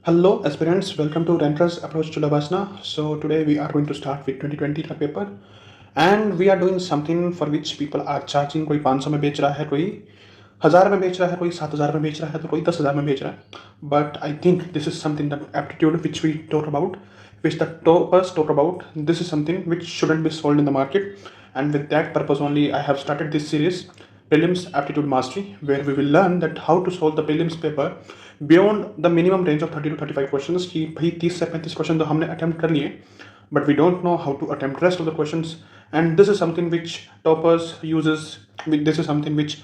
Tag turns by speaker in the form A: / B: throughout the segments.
A: Hello aspirants, welcome to Renter's Approach to Lavasana. So today we are going to start with 2020 का paper and we are doing something for which people are charging. कोई 500 में बेच रहा है, कोई 1000 में बेच रहा है, कोई 7000 में बेच रहा है, तो कोई 10,000 में बेच रहा है. But I think this is something that aptitude which we talk about, which the toppers talk about. This is something which shouldn't be sold in the market, and with that purpose only I have started this series, Prelims Aptitude Mastery, where we will learn that how to solve the prelims paper beyond the minimum range of 30 to 35 questions. कि भाई 30 से 35 question तो हमने attempt कर लिए, but we don't know how to attempt rest of the questions, and this is something which toppers uses. This is something which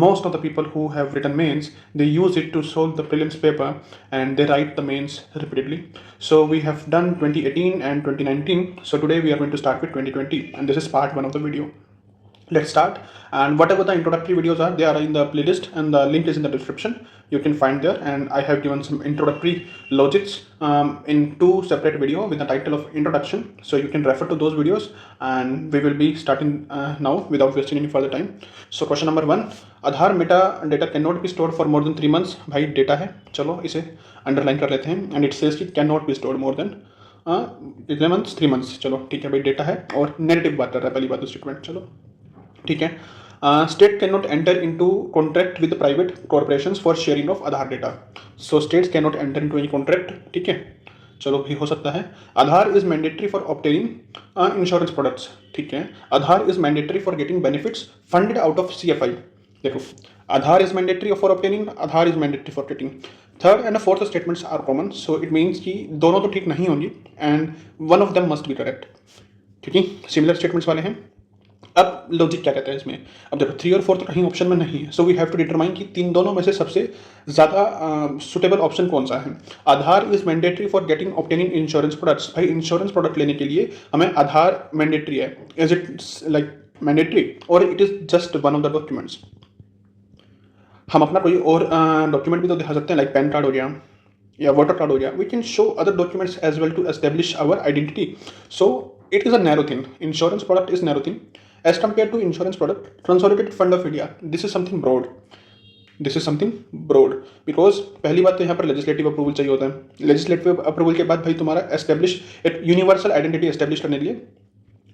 A: most of the people who have written mains, they use it to solve the prelims paper, and they write the mains repeatedly. So we have done 2018 and 2019. So today we are going to start with 2020, and this is part 1 of the video. Let's start, and whatever the introductory videos are, they are in the playlist and the link is in the description. You can find there, and I have given some introductory logics in 2 separate video with the title of introduction, so you can refer to those videos, and we will be starting now without wasting any further time. So question number 1, Aadhaar meta data cannot be stored for more than 3 months. भाई data है, चलो इसे underline कर लेते हैं, and it says कि cannot be stored more than 11 months 3 months. चलो ठीक है भाई, डेटा है और नेगेटिव बात कर रहा है, पहली बात स्टेटमेंट. चलो ठीक है. State can not enter into contract with private corporations for sharing of Aadhaar data. So states can not enter into any contract. ठीक है, चलो भी हो सकता है. Aadhaar is mandatory for obtaining insurance products. ठीक है, Aadhaar is mandatory for getting benefits funded out of CFI. देखो, Aadhaar is mandatory for obtaining, Aadhaar is mandatory for getting. Third and fourth statements are common, so it means कि दोनों तो ठीक नहीं होंगी and one of them must be correct. ठीक है, similar statements वाले हैं. अब लॉजिक क्या कहता है इसमें? अब देखो 3 और 4 तो कहीं ऑप्शन में नहीं है, so we have to determine कि तीन दोनों में से सबसे ज़्यादा सुटेबल ऑप्शन कौन सा है. Aadhaar is mandatory for getting obtaining insurance products. भाई इंश्योरेंस प्रोडक्ट लेने के लिए हमें आधार मैंडेटरी है. इज इट लाइक मैंडेटरी और it is just one of the documents? हम अपना कोई और डॉक्यूमेंट भी तो दिखा सकते हैं, लाइक पैन कार्ड हो गया या वोटर कार्ड हो गया. We can show other documents as well to establish our identity. So it is a narrow thing. Insurance product is narrow thing as compared to insurance product. Consolidated Fund of India, this is something broad. This is something broad because पहली बात तो यहाँ पर legislative approval चाहिए होता है. Legislative approval के बाद भाई तुम्हारा एस्टेब्लिश एक यूनिवर्सल आइडेंटिटी एस्टेब्लिश करने के लिए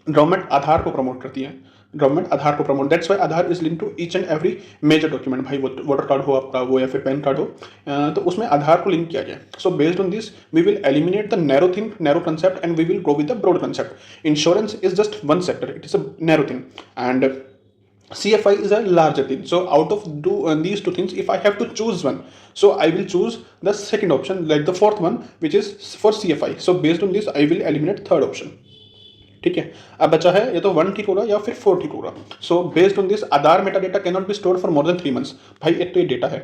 A: गवर्नमेंट आधार को प्रमोट करती है. गवर्नमेंट आधार को promote, that's why Aadhaar is link to each and every major document. भाई वोटर कार्ड हो आपका वो या फिर पैन कार्ड हो, तो उसमें आधार को लिंक किया गया. So based on this we will eliminate the narrow thing, narrow concept, and we will go with the broad concept. Insurance is just one sector, it is a narrow thing, and CFI is a larger thing. So out of these two things, if I have to choose one, so I will choose the second option, like the fourth one, which is for CFI. So based on this, I will eliminate third option. ठीक है, अब बचा है या तो 1 ठीक होगा या फिर 4 ठीक होगा. So based on this, Aadhaar meta data can not be stored for more than 3 months. भाई एक तो ये डेटा है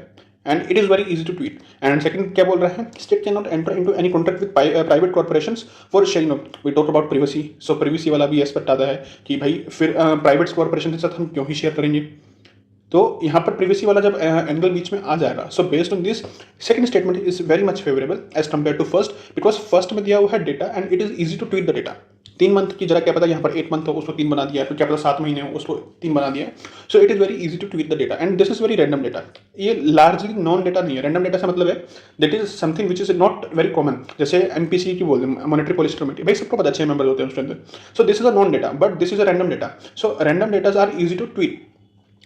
A: and it is very easy to tweet. And second क्या बोल रहा है? State can not enter into any contract with private corporations for sharing. We talk about privacy. So privacy वाला भी एस्पेक्ट आता है कि भाई फिर प्राइवेट कॉर्पोरेशन के साथ हम क्यों ही शेयर करेंगे. तो यहाँ पर प्रिवेसी वाला जब एंगल बीच में आ जाएगा, so based on this second statement is very much favourable as compare to first, because first में दिया हुआ है data and it is easy to tweet the data. 3 month की जरा क्या पता यहाँ पर 8 month हो उसको 3 बना दिया है, तो क्या पता 7 महीने हो उसको 3 बना दिया है. So it is very easy to tweet the data and this is very random data. ये लार्जली नॉन डेटा नहीं है. रैंडम डेटा से मतलब है that is something which is not very common. जैसे MPC की बोलते हैं, मॉनेटरी पॉलिसी कमेटी, भाई सबको पता 6 मेंबर होते हैं उसके अंदर. So this is a non data but this is a random data. So random datas are easy to tweet.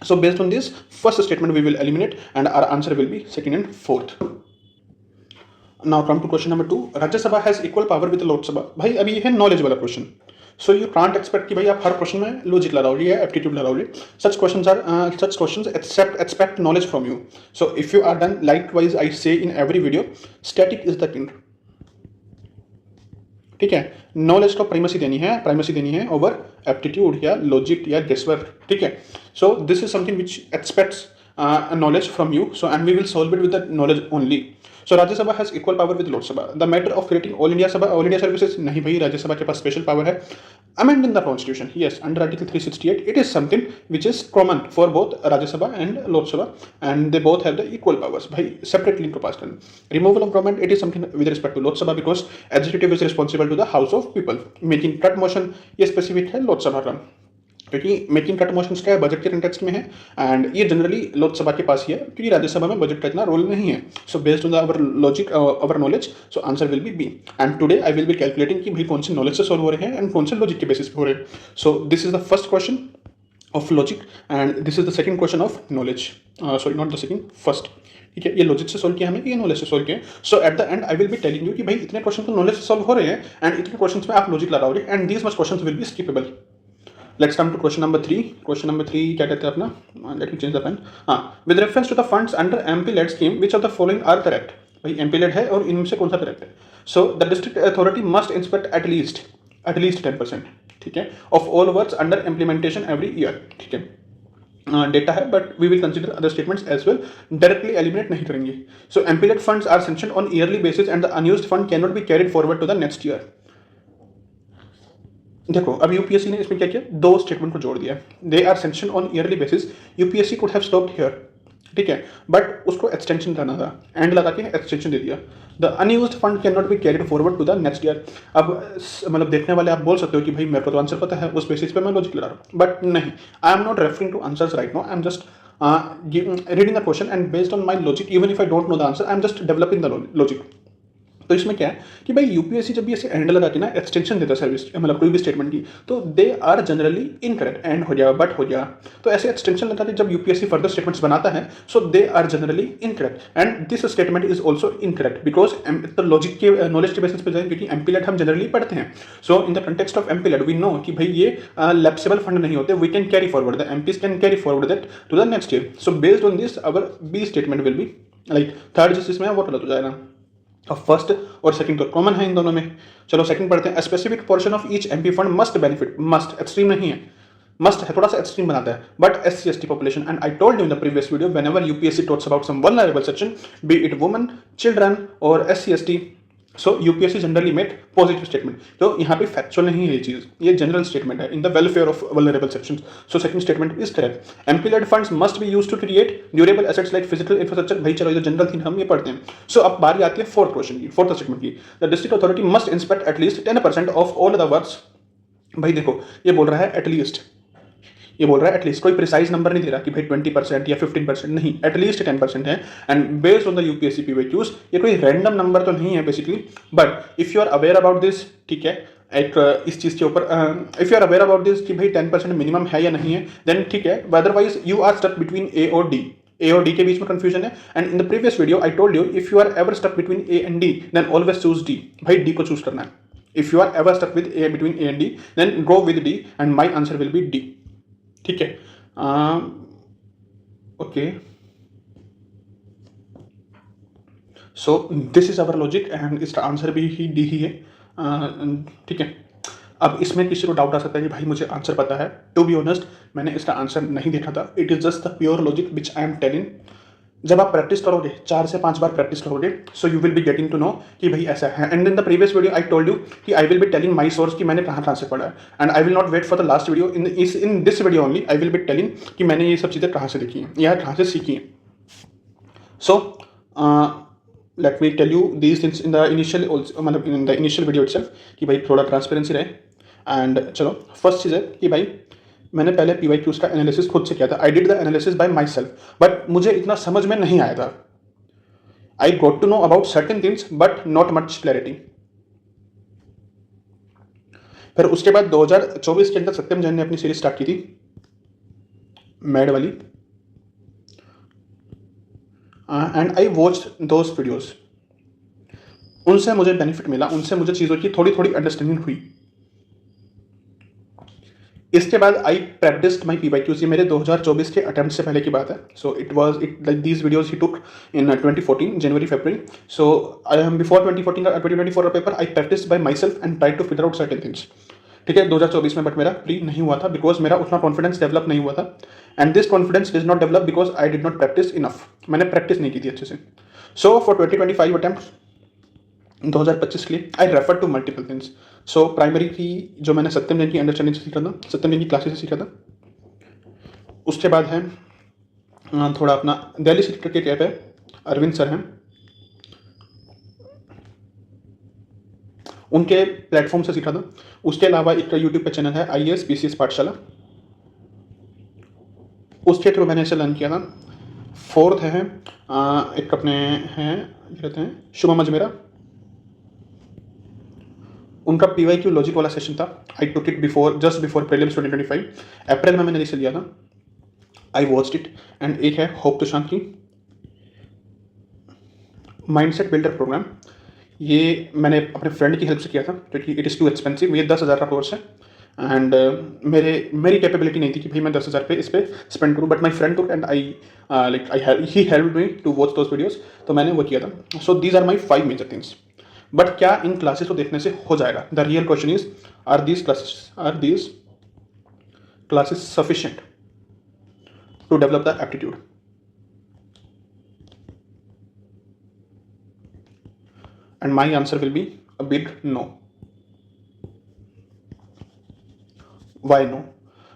A: So based on this first statement we will eliminate and our answer will be second and fourth. Now come to question number 2. Rajya Sabha has equal power with Lok Sabha. भाई अभी ये है knowledge वाला question. So you can't expect कि भाई आप हर question में logic लगाओगे या एप्टीट्यूड लगाओगे. such questions expect knowledge from you. So if you are done, likewise I say in every video, static is the king. ठीक है, नॉलेज को प्राइमेसी देनी है ओवर एप्टीट्यूड या लॉजिक या गेसवर्क. ठीक है, so this is something which aspects knowledge from you. So and we will solve it with the knowledge only. So Rajya Sabha has equal power with Lok Sabha. The matter of creating all India services, नहीं भाई, राज्य सभा के पास special power है. Amend in the constitution, yes, under article 368, it is something which is common for both Rajya Sabha and Lok Sabha, and they both have the equal powers. भाई separately इनको पास करना. Removal of government, it is something with respect to Lok Sabha because executive is responsible to the House of People. Making cut motion, ये specific है Lok Sabha का. क्योंकि making cut motions क्या है, budget के context में है, and ये जनरली लोकसभा के पास ही है क्योंकि राज्यसभा में बजट का इतना रोल नहीं है. So based on our logic, our knowledge, so answer will be B. And today I will be calculating कि भाई कौन से नॉलेज से सॉल्व हो रहे हैं एंड कौन से लॉजिक के बेसिस पे हो रहे हैं. सो this is the first question of logic and this is the second question of knowledge. Sorry, not the second, first. ठीक है, ये लॉजिक से सोल्व किया हमने, ये नॉलेज से सोल्व किया. So at the end I will be telling you कि भाई इतने क्वेश्चन तो नॉलेज से सोल्व हो रहे हैं एंड इतने क्वेश्चन में आप लॉजिक लगाओगे and these much question will be skippable. Let's come to question number 3. Question number 3 क्या कहते हैं अपना, let me change the pen. हाँ, with reference to the funds under MP LAD scheme which of the following are correct. भाई MP LAD है और इनमें से कौन सा करेक्ट है. So the district authority must inspect at least 10%. ठीक है, of all works under implementation every year. ठीक है, डेटा है but we will consider other statements as well, directly eliminate नहीं करेंगे. So MPLAD funds are sanctioned on yearly basis and the unused fund can not be carried forward to the next year. देखो अब UPSC ने इसमें क्या किया, दो statement को जोड़ दिया. They are sanctioned on yearly basis. UPSC could have stopped here, ठीक है, बट उसको एक्सटेंशन करना था, एंड लगा के एक्सटेंशन दे दिया. The unused fund can not be carried forward to the next year. अब मतलब देखने वाले आप बोल सकते हो कि भाई मेरे को तो आंसर पता है, उस बेसिस पे मैं लॉजिक लगा रहा हूँ, बट नहीं, I am not referring two answers right now. I am just reading the question and based on my logic, even if I don't know the answer, I am just developing the logic. तो इसमें क्या है कि भाई UPSC जब भी ऐसे and लगा के ना एक्सटेंशन देता है सर्विस, मतलब कोई भी स्टेटमेंट की, तो they are generally incorrect. And हो जाएगा, बट हो जाएगा, तो ऐसे एक्सटेंशन लगा के जब यूपीएससी फर्दर स्टेटमेंट्स बनाता है, so they are generally incorrect and this statement is also incorrect because तो लॉजिक के नॉलेज के बेसिस पे जाए, क्योंकि एमपीलेट हम जनरली पढ़ते हैं. So in the context of MPLAD we know कि भाई ये लैप्सेबल फंड नहीं होते, we can carry forward, the MPs can carry forward that to the next year. So based on this our B statement will be like third, जिसमें वो गलत हो जाएगा. अब फर्स्ट और सेकंड तो कॉमन है इन दोनों में. चलो सेकंड पढ़ते हैं. Specific portion of each MP fund must benefit. Must extreme नहीं है, मस्ट है, थोड़ा सा एक्सट्रीम बनाता है, but SC/ST population. And I told you in the previous video, whenever UPSC talks about some vulnerable section, be it women, children और SC/ST, so UPSC generally made positive statement. तो यहाँ पे factual नहीं है ये चीज, ये जनरल स्टेटमेंट है in the welfare of vulnerable sections. So second statement is correct. MP LAD funds must be used to create durable assets like physical infrastructure. भाई चलो ये जनरल थी, हम ये पढ़ते हैं. सो अब बारी आती है फोर्थ क्वेश्चन की, फोर्थ स्टेटमेंट की. The district authority must inspect at least 10% of all the works. भाई देखो ये बोल रहा है एटलीस्ट, ये बोल रहा है एटलीस्ट, कोई प्रिसाइज नंबर नहीं दे रहा कि भाई 20% या 15%, नहीं, एटलीस्ट 10% है. And based on the UPSC PYQs, ये कोई रैंडम नंबर तो नहीं है basically, but if you are aware about this, ठीक है, एक इस चीज़ के ऊपर if you are aware about this कि भाई 10% मिनिमम है या नहीं है, देन ठीक है. Otherwise you are stuck between A और डी. ए और डी के बीच में कंफ्यूजन है. And in the previous video I told you, if you are ever stuck between A and D, then always choose D. भाई D को choose करना है. If you are ever stuck with A, between A and D, then go with D and my answer will be D. ठीक है, okay, so this is our logic and इसका answer भी ही D ही है. ठीक है, अब इसमें किसी को डाउट आ सकता है कि भाई मुझे आंसर पता है. टू बी ऑनेस्ट, मैंने इसका आंसर नहीं देखा था. It is just the pure logic which I am telling. जब आप प्रैक्टिस करोगे, 4 से 5 बार प्रैक्टिस करोगे, so you will be getting to know कि भाई ऐसा है. And in the previous video I told you कि I will be telling my source कि मैंने कहाँ से पढ़ा है. And I will not wait for the last video. In this video only I will be telling कि मैंने ये सब चीज़ें कहाँ से देखी हैं या कहाँ से सीखी हैं. So let me tell you these things in the initial, मतलब in the initial video itself, कि भाई थोड़ा ट्रांसपेरेंसी रहे. एंड चलो फर्स्ट चीज़ है कि भाई मैंने पहले पीवाईक्यूज का एनालिसिस खुद से किया था. I did the analysis by myself, but मुझे इतना समझ में नहीं आया था. I got to know about certain things but not much clarity. फिर उसके बाद 2024 के अंदर सत्यम जैन ने अपनी सीरीज स्टार्ट की थी, मैड वाली. And I watched those videos. उनसे मुझे बेनिफिट मिला, उनसे मुझे चीज़ों की थोड़ी थोड़ी अंडरस्टैंडिंग हुई. इसके बाद आई प्रैक्टिस्ड माई पीवाईक्यूज. ये मेरे 2024 के अटेम्प्ट से पहले की बात है. So it was it like these videos he took in 2014 जनवरी फरवरी. So I am before 2024 paper I practised by myself and try to figure out certain things. ठीक है, 2024 में, बट मेरा प्री नहीं हुआ था बिकॉज मेरा उतना कॉन्फिडेंस डेवलप नहीं हुआ था. And this confidence does not develop because I did not practice enough. मैंने प्रैक्टिस नहीं की थी अच्छे से. सो फॉर 2025 अटेम्प्ट 2025 के लिए I refer to multiple things. So primary की जो मैंने सत्यम जैन की अंडरस्टैंडिंग से सीखा था, सत्यम जैन की क्लासेस से सीखा था. उसके बाद है थोड़ा अपना दिल्ली सिटी के कैप है, अरविंद सर हैं, उनके प्लेटफॉर्म से सीखा था. उसके अलावा एक यूट्यूब पे चैनल है IAS PCS पाठशाला. उसके थ्रू मैंने इसे लर्न किया था। फोर्थ है एक अपने हैं कहते हैं शुभम अजमेरा, उनका PYQ लॉजिक वाला सेशन था। I took it just before prelims 2025, April में मैंने इसे लिया था। I watched it. एंड एक है होप तुषांत की माइंडसेट बिल्डर प्रोग्राम, ये मैंने अपने फ्रेंड की हेल्प से किया था क्योंकि इट इज़ टू एक्सपेंसिव। ये 10,000 का कोर्स है एंड मेरी कैपेबिलिटी नहीं थी कि भाई मैं 10,000 पे इस पर स्पेंड करूँ, but my friend took and he help me to watch those videos, तो मैंने वो किया था। So these are my 5 major things. But क्या इन क्लासेस को देखने से हो जाएगा? The real question is are these classes sufficient to develop the aptitude? And my answer will be a big no. Why no?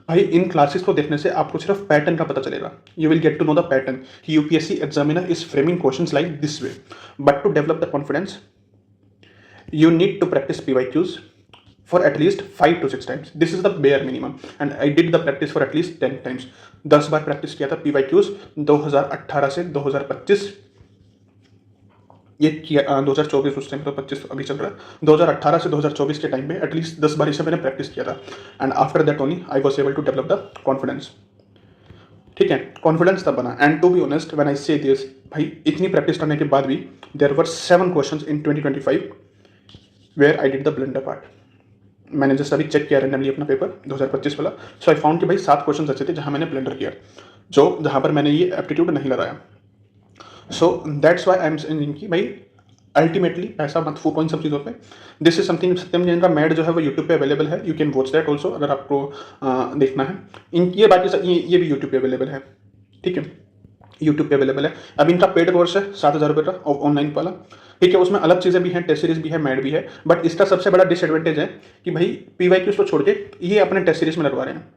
A: भाई इन क्लासेस को देखने से आपको सिर्फ पैटर्न का पता चलेगा। You will get to know the pattern कि UPSC examiner is framing questions like this way. But to develop the confidence you need to practice PYQs for at least 5 to 6 times. This is the bare minimum and I did the practice for at least 10 times. 10 bar practice किया था PYQs 2018 से 2025, ये किया 2024 उस time, तो 25 अभी चल रहा है। 2018 से 2024 के टाइम में एटलीस्ट 10 बार इसे मैंने प्रैक्टिस किया था and after that only I was able to develop the confidence. ठीक है, कॉन्फिडेंस तब बना। And to be honest when I say this, भाई इतनी प्रैक्टिस करने के बाद भी there were 7 questions in 2025 where I did the blunder part. मैंने जस्ट अभी चेक किया रैंडमली अपना पेपर 2025 वाला, सो आई फाउंड कि भाई 7 क्वेश्चन ऐसे थे जहाँ मैंने ब्लंडर किया, जहाँ पर मैंने ये एप्टीट्यूड नहीं लगाया। So that's why I am saying कि भाई अल्टीमेटली पैसा मत फूको इन सब चीज़ों पे। दिस इज समथिंग, सत्यम जैन का मैड जो है वो यूट्यूब पे अवेलेबल है, you can watch that also अगर आपको देखना है। ये बाकी ये भी यूट्यूब पे अवेलेबल है, ठीक है, यूट्यूब पे अवेलेबल है। अब इनका पेड कोर्स है 7,000 रुपये का ऑनलाइन वाला, ठीक है, उसमें अलग चीज़ें भी हैं, टेस्ट सीरीज भी है, मैड भी है। बट इसका सबसे बड़ा डिसएडवांटेज है कि भाई PYQs को छोड़ के ये अपने टेस्ट सीरीज में लगवा रहे हैं।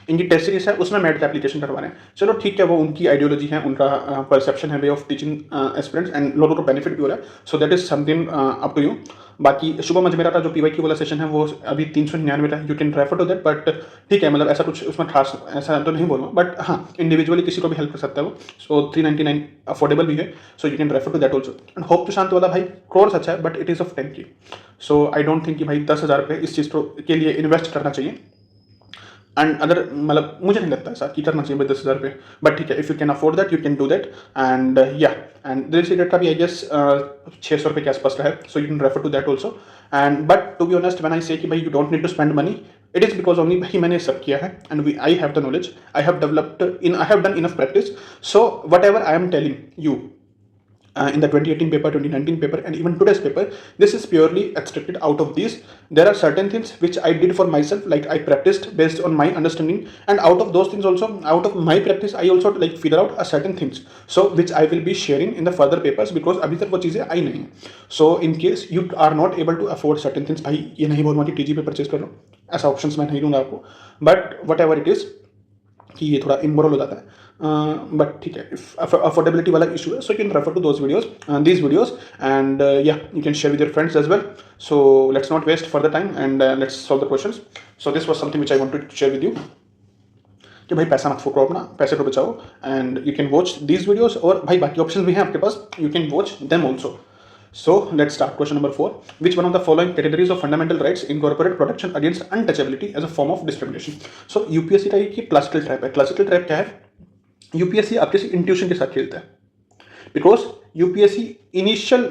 A: इनकी टेस्ट सीरीज है उसमें मैट का एप्लीकेशन करवा रहे हैं। चलो ठीक है, वो उनकी आइडियोलॉजी है, उनका परसेप्शन है, way of teaching aspirants, and लोगों को बेनिफिट भी हो रहा है। So that is something up to you. बाकी शुभम अजमेरा का जो PYQ वाला सेशन है वो अभी 399 का है, you can refer to that. But ठीक है, मतलब ऐसा कुछ उसमें खास ऐसा तो नहीं बोलूँगा, बट हाँ इंडिविजुअली किसी को भी हेल्प कर सकता है वो। सो 399 अफोर्डेबल भी है, so you can refer to that also. And hope Tushant वाला भाई कोर्स अच्छा है but it is of 10K, so I don't think कि भाई 10,000 रुपये इस चीज़ के लिए इन्वेस्ट करना चाहिए। एंड अगर मतलब मुझे नहीं लगता ऐसा कि करना चाहिए भाई 10,000 रुपये, बट ठीक है, if you can afford that you can do that. And या एंड दिल सीक्रेट का भी आई गेस 600 रुपये के आसपास का है, so you can refer to that also. And but to be honest when I say कि भाई you don't need to spend money, it is because only भाई मैंने सब किया है and I have the knowledge, I have done enough practice. So whatever I am telling you in the 2018 paper, 2019 paper, and even today's paper, this is purely extracted out of these. There are certain things which I did for myself, like I practiced based on my understanding, and out of those things also, out of my practice, I also like figure out a certain things, so which I will be sharing in the further papers, because अभी तक वो चीज़ें आई नहीं। So in case you are not able to afford certain things, भाई ये नहीं बोलूँगा कि TG पे परचेज कर लो, ऐसा ऑप्शंस मैं नहीं दूंगा आपको, but what ever it is कि ये थोड़ा इमोरल हो जाता है, बट ठीक है, अफोर्डेबिलिटी वाला इशू है, so you can refer to those videos these videos and या you can share with your friends as well. So let's not waste further time and let's solve the questions. So this was something which I wanted to share with you कि भाई पैसा मत फूको अपना, पैसे को बचाओ, and you can watch these videos. और भाई बाकी ऑप्शन भी हैं आपके पास, you can watch them also. So let's start. Question number 4. Which one of the following categories of fundamental rights incorporate protection against untouchability as a form of discrimination? So UPSC का ये classical trap है। Classical trap क्या है? UPSC आपके intuition के साथ खेलता है, बिकॉज UPSC इनिशियल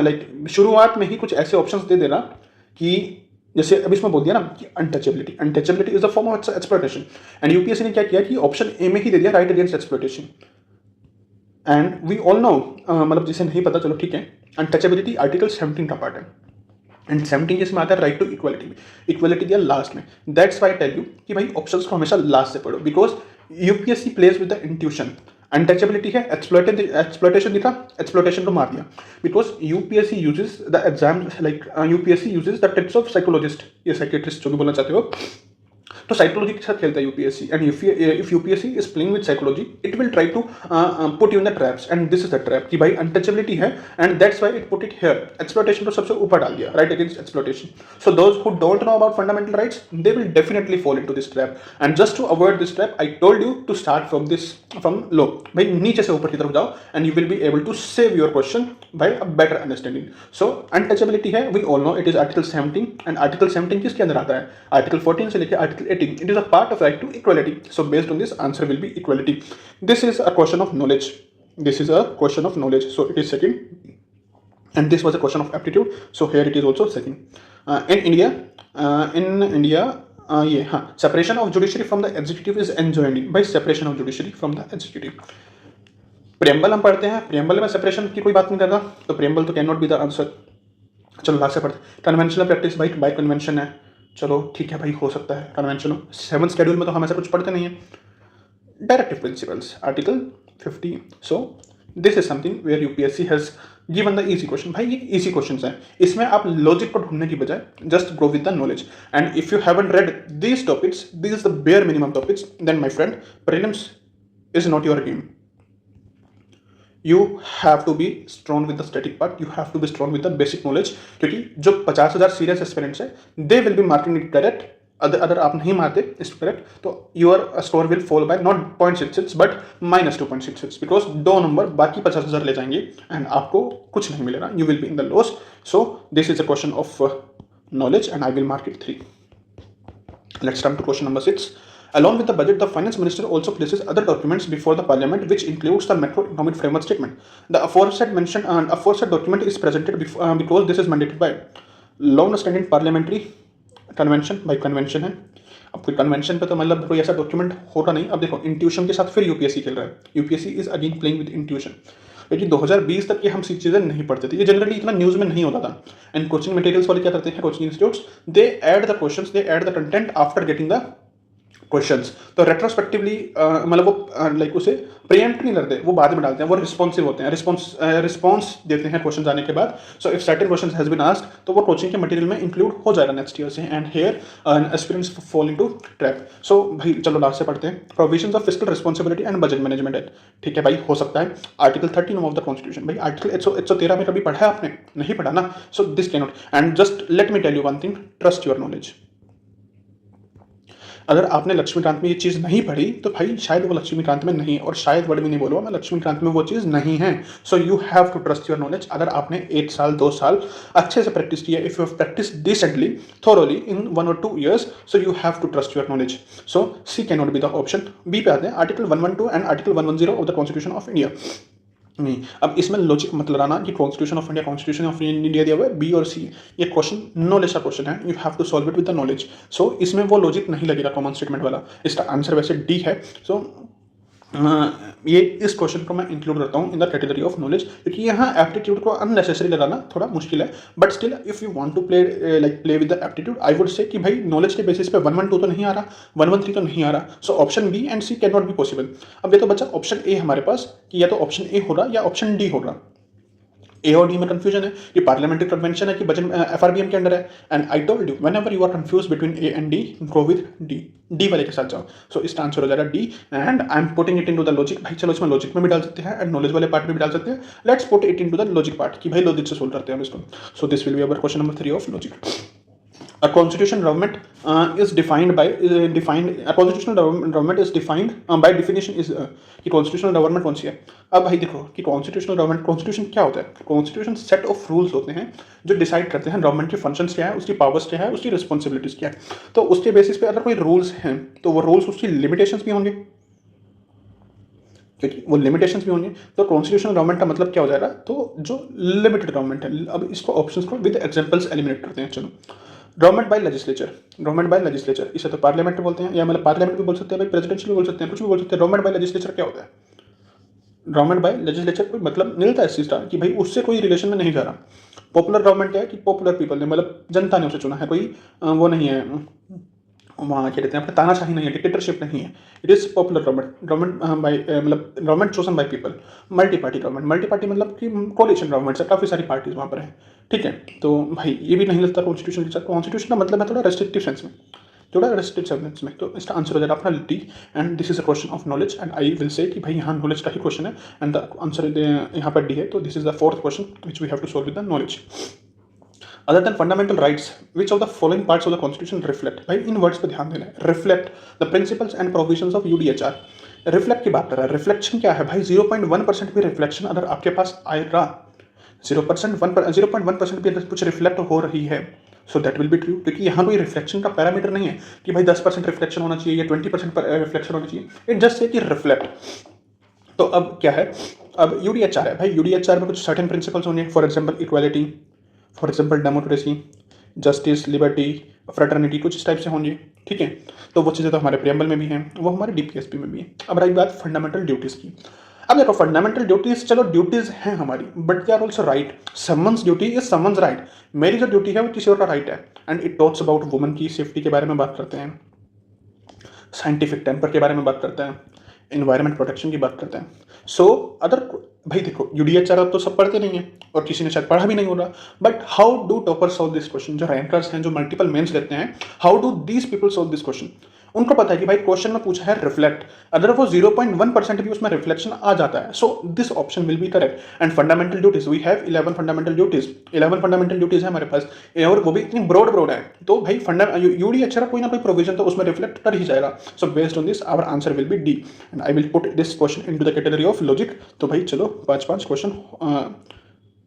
A: लाइक शुरुआत में ही कुछ ऐसे ऑप्शंस दे देना कि जैसे अभी इसमें बोल दिया ना कि untouchability is a form of exploitation, and UPSC ने क्या किया कि ऑप्शन ए में ही दे दिया right against exploitation. And we all know, मतलब जिसे नहीं पता चलो ठीक है, अनटचेबिलिटी आर्टिकल 17 का पार्ट है, एंड 17 जिसमें आता है राइट टू इक्वालिटी, इक्वालिटी दिया लास्ट में। दैट्स वाई टेल यू कि भाई ऑप्शंस को हमेशा लास्ट से पढ़ो, because UPSC plays with the intuition. Untouchability है, एक्सप्लॉयटेशन दिखा, एक्सप्लॉयटेशन को मार दिया, because UPSC uses the exam like UPSC uses the tricks of psychologist, ये साइकेट्रिस्ट जो भी बोलना चाहते हो, तो साइकोलॉजी के साथ खेलता है UPSC, and if UPSC is playing with psychology it will try to put you in the traps, and this is the trap कि भाई अनटचेबिलिटी है, and that's why it put it here. Exploitation तो सबसे ऊपर डाल दिया, right against exploitation. So those who don't know about fundamental rights they will definitely fall into this trap, and just to avoid this trap I told you to start from low. भाई नीचे से ऊपर की तरफ जाओ and you will be able to save your question by a better understanding. So untouchability है, we all know it is article 17, एंड article 17 किसके अंदर आता है? आर्टिकल 14 से लेकर article 18। It is a part of right to equality. So based on this, answer will be equality. This is a question of knowledge. This is a question of knowledge. So it is second, and this was a question of aptitude. So here it is also second. In India, ये हाँ, separation of judiciary from the executive is enjoined by separation of judiciary from the executive. Preamble हम पढ़ते हैं, preamble में separation की कोई बात नहीं करता, तो प्रियम्बल तो can not be the answer. चलो लास्ट से पढ़ते। कन्वेंशनल प्रैक्टिस बाय कन्वेंशन है, चलो ठीक है भाई, हो सकता है कन्वेंशनल। 7th शेड्यूल में तो हम ऐसा कुछ पढ़ते नहीं है। Directive principles article 50। So this is something where UPSC has given the easy question. भाई ये इजी क्वेश्चंस हैं, इसमें आप लॉजिक को ढूंढने की बजाय just go with the knowledge, and if you haven't read these topics, this is the bare minimum topics, then my friend prelims is not your game. You have to be strong with the static part, you have to be strong with the basic knowledge, क्योंकि जो 50,000 serious aspirants है दे will B marking it correct. अगर आप नहीं मारते इस correct तो your score will fall bye not 0.66 but -2.66, because 2 number बाकी 50,000 ले जाएंगे एंड आपको कुछ नहीं मिलेगा, you will be in the loss. So this is a question of knowledge and I will mark it 3. Let's come to question number 6. Along with the budget, the finance minister also places other documents before the parliament, which includes the macroeconomic framework statement. The aforesaid document is presented because this is mandated by long-standing parliamentary convention by convention है। अब कोई convention पे तो मतलब कोई ऐसा document होता नहीं। अब देखो इंट्यूशन के साथ फिर यूपीएससी खेल रहा है, UPSC is again playing with intuition, क्योंकि 2020 तक ये हम चीज़ें नहीं पढ़ते थे, ये जनरली इतना न्यूज़ में नहीं होता था। एंड कोचिंग मटेरियल्स वाले क्या करते हैं, coaching institutes, they add the questions, they add the content after getting the questions. तो रेट्रोस्पेक्टिवली मतलब वो लाइक उसे प्रीएम्प्ट नहीं करते, वो बाद में डालते हैं, वो रिस्पॉन्सिव होते हैं, रिस्पॉन्स देते हैं क्वेश्चन आने के बाद। So if certain question has been asked तो वो कोचिंग के मटेरियल में इंक्लूड हो जाएगा नेक्स्ट ईयर से, and here aspirants fall into trap. So भाई चलो लास्ट से पढ़ते हैं। Provisions of fiscal responsibility and budget management act, ठीक है भाई, हो सकता है आर्टिकल 13 ऑफ द कॉन्स्टिट्यूशन। भाई आर्टिकल 113 में कभी पढ़ा है आपने? नहीं पढ़ा ना। So this can not, and just let me tell you one thing, trust your knowledge. अगर आपने लक्ष्मीकांत में ये चीज़ नहीं पढ़ी तो भाई शायद वो लक्ष्मीकांत में नहीं है, और शायद वर्ड भी नहीं बोलूँगा मैं, लक्ष्मीकांत में वो चीज़ नहीं है। So you have to trust your knowledge. अगर आपने 1 साल 2 साल अच्छे से प्रैक्टिस किया, if you have practice decently thoroughly in 1 or 2 years, so you have to trust your knowledge. So C can not be the option. B पे आते हैं, article 112 and article 110 of the constitution of India. नहीं, अब इसमें logic मत लगाना कि constitution of India दिया हुआ है बी और सी, ये क्वेश्चन नॉलेज का क्वेश्चन है, you have to solve it with the knowledge. So इसमें वो लॉजिक नहीं लगेगा कॉमन स्टेटमेंट वाला, इसका आंसर वैसे डी है। सो ये इस क्वेश्चन को मैं इंक्लूड करता हूँ in the category of knowledge, क्योंकि यहाँ एप्टीट्यूड को अननेसेसरी लगाना थोड़ा मुश्किल है, but still if you want to play with the aptitude, I would say कि भाई नॉलेज के बेसिस पे 112 तो नहीं आ रहा, 113 तो नहीं आ रहा, so option B and C can not be possible. अब ये तो बच्चा ऑप्शन ए हमारे पास कि या तो ऑप्शन ए हो रहा या ऑप्शन डी हो रहा। ए और डी में कंफ्यूजन है कि पार्लियामेंट्री कन्वेंशन है कि बजट एफआरबीएम के अंडर है, and I told you whenever you are confuse between A and D, go with D, D वाले के साथ जाओ। सो इसका आंसर हो जाएगा D, and I am putting it into the logic. भाई चलो इसमें लॉजिक में भी डाल सकते हैं एंड नॉलेज वाले पार्ट में भी डाल सकते हैं। Let's put it into the logic part कि भाई लॉजिक से सोल्व करते हैं हम इसको। सो this will be our question number 3 of logic. A constitutional government is defined by a constitutional government is defined by definition is कि constitutional government कौन सी है। अब भाई देखो कि constitutional government, constitution क्या होता है? constitution set of rules होते हैं जो डिसाइड करते हैं गवर्नमेंट के फंक्शंस क्या है, उसकी पावर्स क्या है, उसकी रिस्पॉन्सिबिलिटीज क्या है। तो उसके बेसिस पे अगर कोई रूल्स हैं तो वो रूल्स उसकी लिमिटेशंस भी होंगे, क्योंकि वो लिमिटेशंस भी होंगे। तो कॉन्स्टिट्यूशनल गवर्नमेंट का मतलब क्या हो जाएगा, तो जो लिमिटेड गवर्नमेंट है। अब इसको ऑप्शंस को विद एग्जांपल्स एलिमिनेट करते हैं। चलो, गवर्नमेंट बाय लेजिस्लेचर, इसे तो पार्लियामेंट बोलते हैं, या मतलब पार्लियामेंट भी बोल सकते हैं भाई, प्रेसिडेंशियल भी बोल सकते हैं, कुछ भी बोल सकते हैं। गवर्नमेंट बाय लेजिस्लेचर क्या होता है? गवर्नमेंट बाय लेजिस्लेचर कोई मतलब मिलता है इस चीज़ का कि भाई उससे कोई रिलेशन में नहीं जा रहा। पॉपुलर गवर्नमेंट क्या है कि पॉपुलर पीपल ने, मतलब जनता ने उसे चुना है, कोई वो नहीं है, वहाँ क्या कहते हैं अपने तानाशाही नहीं है, डिक्टेटरशिप नहीं है। It is popular government by मतलब government chosen by people. Multi party मतलब कि कोलिशन गवर्नमेंट से काफ़ी सारी पार्टीज वहाँ पर है, ठीक है। तो भाई ये भी नहीं लगता कॉन्स्टिट्यूशन के साथ। कॉन्स्टिट्यूशन का मतलब है थोड़ा रेस्ट्रिक्टिव सेंस में थोड़ा रेस्ट्रिक्टेड सेंटेंस में, तो इसका आंसर हो जाएगा अपना D. And this is a question of knowledge and I will say कि भाई यहाँ नॉलेज का ही क्वेश्चन है एंड द आंसर यहाँ पर डी है। तो this is the fourth question which we have to solve with the knowledge. Other than fundamental rights which of the following parts of the constitution reflect, भाई इन words पे ध्यान देना है, reflect the principles and provisions of UDHR. Reflect की बात कर रहा है, रिफ्लेक्शन क्या है भाई, 0.1% भी रिफ्लेक्शन अगर आपके पास आएगा, 0.1% भी अगर कुछ रिफ्लेक्ट हो रही है, so that will be true, क्योंकि यहाँ कोई रिफ्लेक्शन का पैरामीटर नहीं है कि भाई 10% रिफ्लेक्शन होना चाहिए या 20% रिफ्लेक्शन होना चाहिए, इट जस्ट से कि रिफ्लेक्ट। तो अब क्या है, अब यूडीएचआर है भाई, यूडीएचआर में कुछ सर्टेन प्रिंसिपल्स होंगे, for example equality, for example democracy, justice, liberty, fraternity, कुछ इस टाइप से होंगे, ठीक है। तो वो चीज़ें तो हमारे प्रियम्बल में भी हैं, वो हमारे डीपीएसपी में भी है। अब रही बात फंडामेंटल ड्यूटीज़ की। अब देखो फंडामेंटल ड्यूटीज़, चलो ड्यूटीज़ हैं हमारी, but they are also right. Someone's duty is someone's right, मेरी जो ड्यूटी है वो किसी और का राइट है। And it talks about woman की सेफ्टी के बारे में बात करते हैं, साइंटिफिक टेम्पर के बारे में बात करते हैं, इन्वायरमेंट प्रोटेक्शन की बात करते हैं। सो अदर भाई देखो यूडीएचआर तो सब पढ़ते नहीं है और किसी ने शायद पढ़ा भी नहीं होगा, but how do topper solve this question, जो रैंकर्स हैं, जो मल्टीपल मेंस लेते हैं, how do these people solve this question. उनको पता है कि भाई क्वेश्चन में पूछा है रिफ्लेक्ट, अगर वो 0.1% भी उसमें रिफ्लेक्शन आ जाता है, so this option will be correct. And fundamental duties, we have 11 fundamental duties, 11 fundamental duties है हमारे पास, और वो भी इतनी ब्रॉड है, तो भाई यूडीएचआर कोई ना कोई प्रोविजन तो उसमें रिफ्लेक्ट कर ही जाएगा। So based on this our answer will be D and I will put this question into the category of logic. तो भाई चलो 5 क्वेश्चन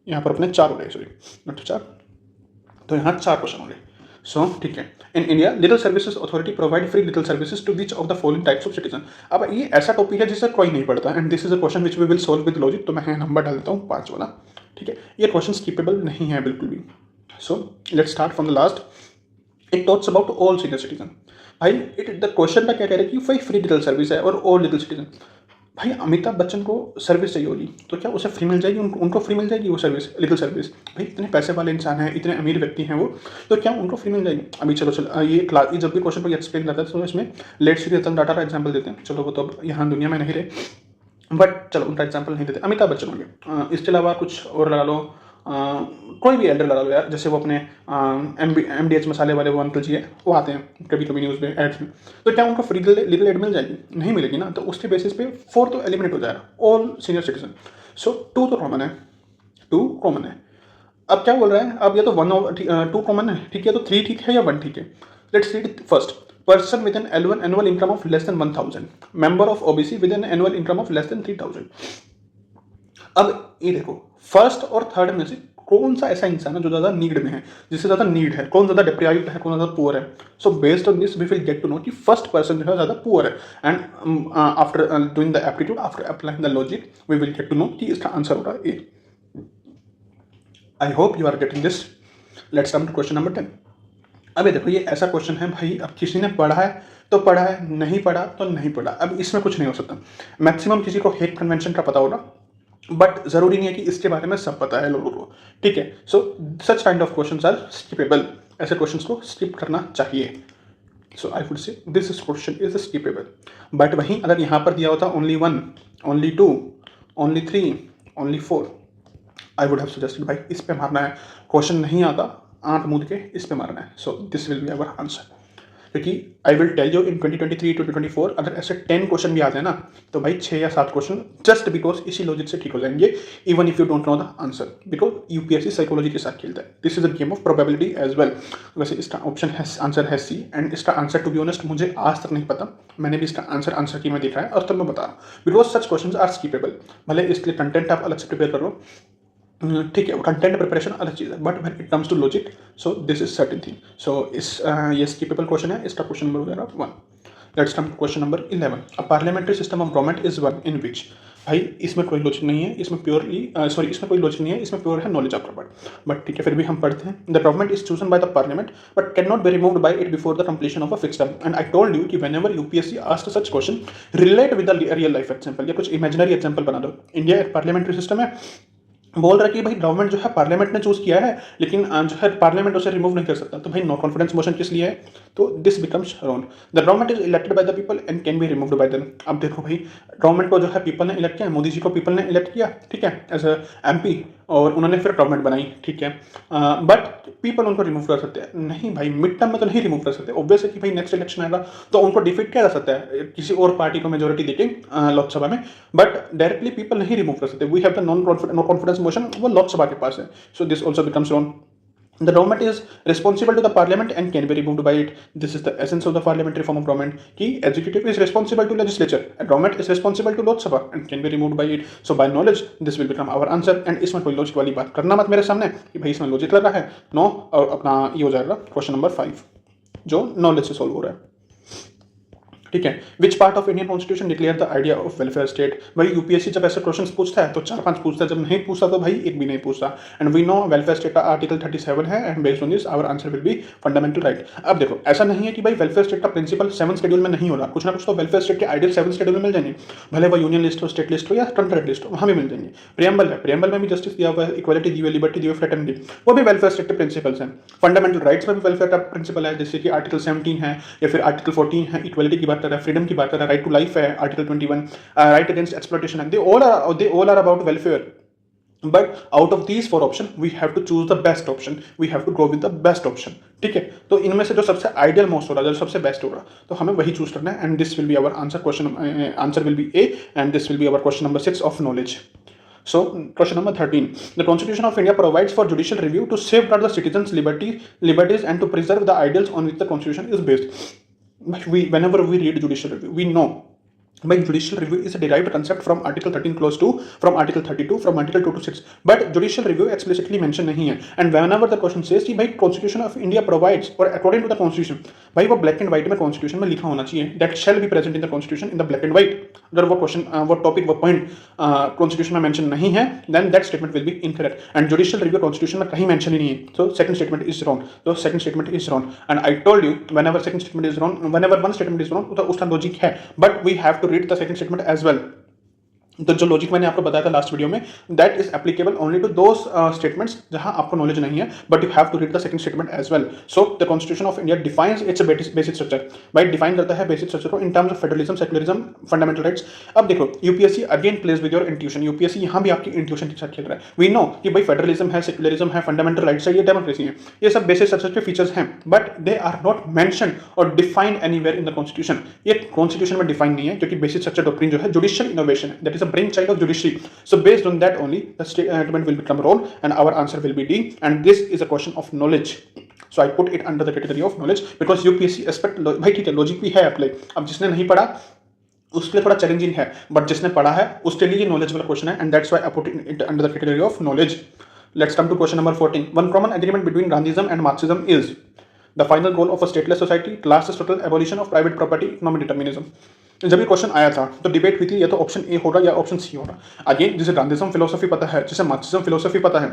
A: यहाँ पर अपने 4 हो गए, सॉरी नॉट 4, तो यहाँ 4 क्वेश्चन हो गए। सो ठीक है, in India legal services authority provide free legal services to which of the following types of citizen. अब ये ऐसा टॉपिक है जिसे कोई नहीं पढ़ता and this is a question which we will solve with logic. तो मैं नंबर डाल देता हूँ 5 वाला, ठीक है। ये क्वेश्चन स्किपेबल नहीं है बिल्कुल भी। So let's start from the last. It talks about all senior citizen. भाई द क्वेश्चन का क्या कह रहे हैं कि भाई फ्री लिटिल सर्विस है और ऑल लिटिल सिटीजन। भाई अमिताभ बच्चन को सर्विस चाहिए होगी तो क्या उसे फ्री मिल जाएगी, उनको फ्री मिल जाएगी वो सर्विस, लिटिल सर्विस। भाई इतने पैसे वाले इंसान हैं, इतने अमीर व्यक्ति हैं वो, तो क्या उनको फ्री मिल जाएगी। अभी चलो ये जब भी क्वेश्चन को एक्सप्लेन करता है तो इसमें लेट श्री रतन टाटा का एग्जाम्पल देते हैं। चलो वो तो अब यहाँ दुनिया में नहीं रहे, बट चलो उनका एग्जाम्पल नहीं देते, अमिताभ बच्चन होंगे। इसके अलावा कुछ और लगा लो, कोई भी एल्डर लगा लो यार, जैसे वो अपने MDH मसाले वाले वो अंकल जी है, वो आते हैं कभी कभी न्यूज़ में एड्स में, तो क्या उनको फ्री लीगल एड मिल जाएगी, नहीं मिलेगी ना। तो उसके बेसिस पे 4 तो एलिमिनेट हो जाएगा, ऑल सीनियर सिटीजन। सो 2 तो कॉमन है, 2 कॉमन है। अब क्या बोल रहा है, अब या तो 2 कॉमन है, ठीक है, तो 3 ठीक है या 1 ठीक है। Let's read first, person with an annual income of less than 1000, member of OBC with an annual income of less than 3000। अब ये देखो फर्स्ट और थर्ड में से कौन सा ऐसा इंसान है जो ज़्यादा नीड में है, जिससे ज़्यादा नीड है, कौन ज़्यादा डिप्राइव्ड है, कौन ज़्यादा पुअर है। So based on this we will get to know कि फर्स्ट पर्सन जो है ज़्यादा पुअर है। And after doing the aptitude, after applying the logic, we will get to know कि इसका आंसर होगा A. I hope you are getting this. Let's come to question number 10। अब ये देखो ये ऐसा क्वेश्चन है भाई, अब किसी ने पढ़ा है तो पढ़ा है, नहीं पढ़ा तो नहीं पढ़ा, अब इसमें कुछ नहीं हो सकता। मैक्सिमम किसी को हेग कन्वेंशन का पता होगा, बट जरूरी नहीं है कि इसके बारे में सब पता है लोगों को, ठीक है। So such kind of questions are skippable, ऐसे क्वेश्चंस को स्किप करना चाहिए। So I would say this question is skippable. But वहीं अगर यहाँ पर दिया होता only 1, only 2, only 3, only 4, I would have suggested भाई इस पे मारना है, क्वेश्चन नहीं आता आंख मूंद के इस पे मारना है। So this will be our answer, क्योंकि I will tell you in 2023 to 2024 अगर ऐसे 10 क्वेश्चन भी आते हैं ना, तो भाई 6 या 7 क्वेश्चन जस्ट बिकॉज इसी लॉजिक से ठीक हो जाएंगे, even if you don't know the answer, because UPSC psychology के साथ खेलता है। This is a game of probability as well. वैसे इसका ऑप्शन है, आंसर है सी, एंड इसका आंसर टू बी ऑनेस्ट मुझे आज तक नहीं पता, मैंने भी इसका आंसर की में देखा है और तब मैं बता रहा हूँ, because such question are skippable. भले इसके लिए कंटेंट आप अलग से प्रिपेयर कर लो, ठीक है, कंटेंट प्रिपरेशन अलग चीज़ है, but when it comes to logic, so this is certain thing. So इस ये स्किपेबल क्वेश्चन है, इसका क्वेश्चन नंबर वगैरह 1। Let's come to question number 11। A parliamentary system of government is one in which. भाई इसमें कोई लॉजिक नहीं है, इसमें प्योरली इसमें कोई लॉजिक नहीं है, इसमें प्योर है नॉलेज ऑफ गवर्नमेंट, बट ठीक है फिर भी हम पढ़ते हैं। The government is chosen by the parliament but can not be removed by it before the completion of a fixed term. And I told you कि whenever UPSC asked such question, relate with the real life example या कुछ imaginary example बना दो। India एक parliamentary system है, बोल रहा है कि भाई गवर्नमेंट जो है पार्लियामेंट ने चूज किया है, लेकिन जो है पार्लियामेंट उसे रिमूव नहीं कर सकता, तो भाई नो कॉन्फिडेंस मोशन किस लिए है, तो this becomes wrong. The government is elected by the people and can be removed bye them. अब देखो भाई गवर्नमेंट को जो है पीपल ने इलेक्ट किया, मोदी जी को पीपल ने इलेक्ट किया, ठीक है, एज अ MP, और उन्होंने फिर गवर्नमेंट बनाई, ठीक है। बट पीपल उनको रिमूव कर सकते हैं, नहीं भाई मिड टर्म में तो नहीं रिमूव कर सकते। ऑब्वियस है कि भाई नेक्स्ट इलेक्शन आएगा तो उनको डिफीट किया जा सकता है किसी और पार्टी को मेजोरिटी देके लोकसभा में, बट डायरेक्टली पीपल नहीं रिमूव कर सकते। We have the no confidence motion, वो लोकसभा के पास है। So this also becomes wrong. The government is responsible to the parliament and can be removed by it. This is the essence of the parliamentary form of government. कि executive is responsible to legislature and government is responsible to Lok Sabha and can be removed by it. So by knowledge this will become our answer. And इसमें कोई logic वाली बात करना मत मेरे सामने कि भाई इसमें लॉजिक लग रहा है, नो। और अपना ये हो जाएगा क्वेश्चन नंबर 5 जो नॉलेज से सॉल्व हो रहा है, ठीक है। Which part of Indian constitution declare the idea of welfare state. भाई यूपीएससी जब ऐसे क्वेश्चन पूछता है तो 4-5 पूछता है, जब नहीं पूछता तो भाई एक भी नहीं पूछता। And we know welfare state का आर्टिकल 37 है and based on this our answer will be fundamental right. अब देखो ऐसा नहीं है कि भाई वेलफेयर स्टेट का प्रिंसिपल 7 शेड्यूल में नहीं हो रहा, कुछ ना कुछ तो वेलफेयर स्टेट के आइडियल 7 शेड्यूल में मिल जाएंगे, भले वो यूनियन लिस्ट हो, स्टेट लिस्ट हो या कंट्री लिस्ट हो, वहाँ भी मिल जाएंगे। प्रियम्बल है, प्रियम्बल में भी जस्टिस दिया हुआ है, इक्वालिटी दी हुई, लिबर्टी दी हुई, फ्रेटर्निटी, वो भी वेलफेयर स्टेट के प्रिंसिपल्स हैं। फंडामेंटल राइट्स में भी वेलफेयर का प्रिंसिपल है, जैसे कि आर्टिकल 17 है या फिर आर्टिकल 14 है, इक्वालिटी की बात कर रहा है, फ्रीडम की बात कर रहा है, राइट टू लाइफ है आर्टिकल 21, राइट अगेंस्ट एक्सप्लॉयटेशन है, they all are about welfare. But out of these 4 options we have to choose the best option, we have to go with the best option, ठीक है। तो इनमें से जो सबसे ideal most हो रहा है, जो सबसे बेस्ट हो रहा है, तो हमें वही चूज करना है। And this will be our answer, question answer will be A and this will be our question number 6 of knowledge. So, question number 13. The Constitution of India provides for judicial review to safeguard the citizens' liberties and to preserve the ideals on which the Constitution is based. Whenever we read judicial review, we know by judicial review is a derived concept from Article 13 clause 2, from Article 32, from Article 2 to 6. But judicial review explicitly mention नहीं है. And whenever the question says कि भाई Constitution of India provides or according to the Constitution, भाई वो black and white में Constitution में लिखा होना चाहिए. That shall be present in the Constitution in the black and white. अगर वो question, वो topic, वो point Constitution में mention नहीं है, then that statement will be incorrect. And judicial review Constitution में कहीं mention ही नहीं है. So second statement is wrong. So second statement is wrong. And I told you whenever second statement is wrong, whenever one statement is wrong, तो उसका logic है. But we have to read the second statement as well. तो जो logic मैंने आपको बताया था last video में, that is applicable only to those statements जहां आपको नॉलेज नहीं है, but you have to read the second statement as well. So the constitution of India defines its basic structure, भाई डिफाइन करता है बेसिक स्ट्रक्चर को in terms of federalism, secularism, fundamental rights. अब देखो UPSC again plays with your intuition, UPSC यहाँ भी आपकी intuition के साथ खेल रहा है। वी नो कि भाई फेडरलिज्म है, सेक्युलरिज्म है, फंडामेंटल राइट्स है, ये डेमोक्रेसी है, ये सब बेसिक स्ट्रक्चर के फीचर्स हैं, but they are not mention और defined anywhere in the constitution. ये कॉन्स्टिट्यूशन में डिफाइन नहीं है, क्योंकि बेसिक स्ट्रक्चर डॉक्ट्रिन जो है जुडिशियल इनोवेशन है, that is a brain child of judiciary. So based on that only the statement will become wrong and our answer will be D, and this is a question of knowledge. So I put it under the category of knowledge because UPSC aspect भाई ठीक है logic भी है apply. अब जिसने नहीं पढ़ा उसके लिए थोड़ा चैलेंजिंग है, बट जिसने पढ़ा है उसके लिए ये नॉलेज वाला क्वेश्चन है, and that's why I put it under the category of knowledge. Let's come to question number 14. One common agreement between Gandhism and Marxism is the final goal of a stateless society, class total abolition of private property, economic determinism. जब ये question आया था तो debate हुई थी, या तो option A होगा या ऑप्शन सी होगा। अगेन जिसे गांधीज्म फिलोसफी पता है, जिसे मार्क्सिज्म फिलोसफी पता है,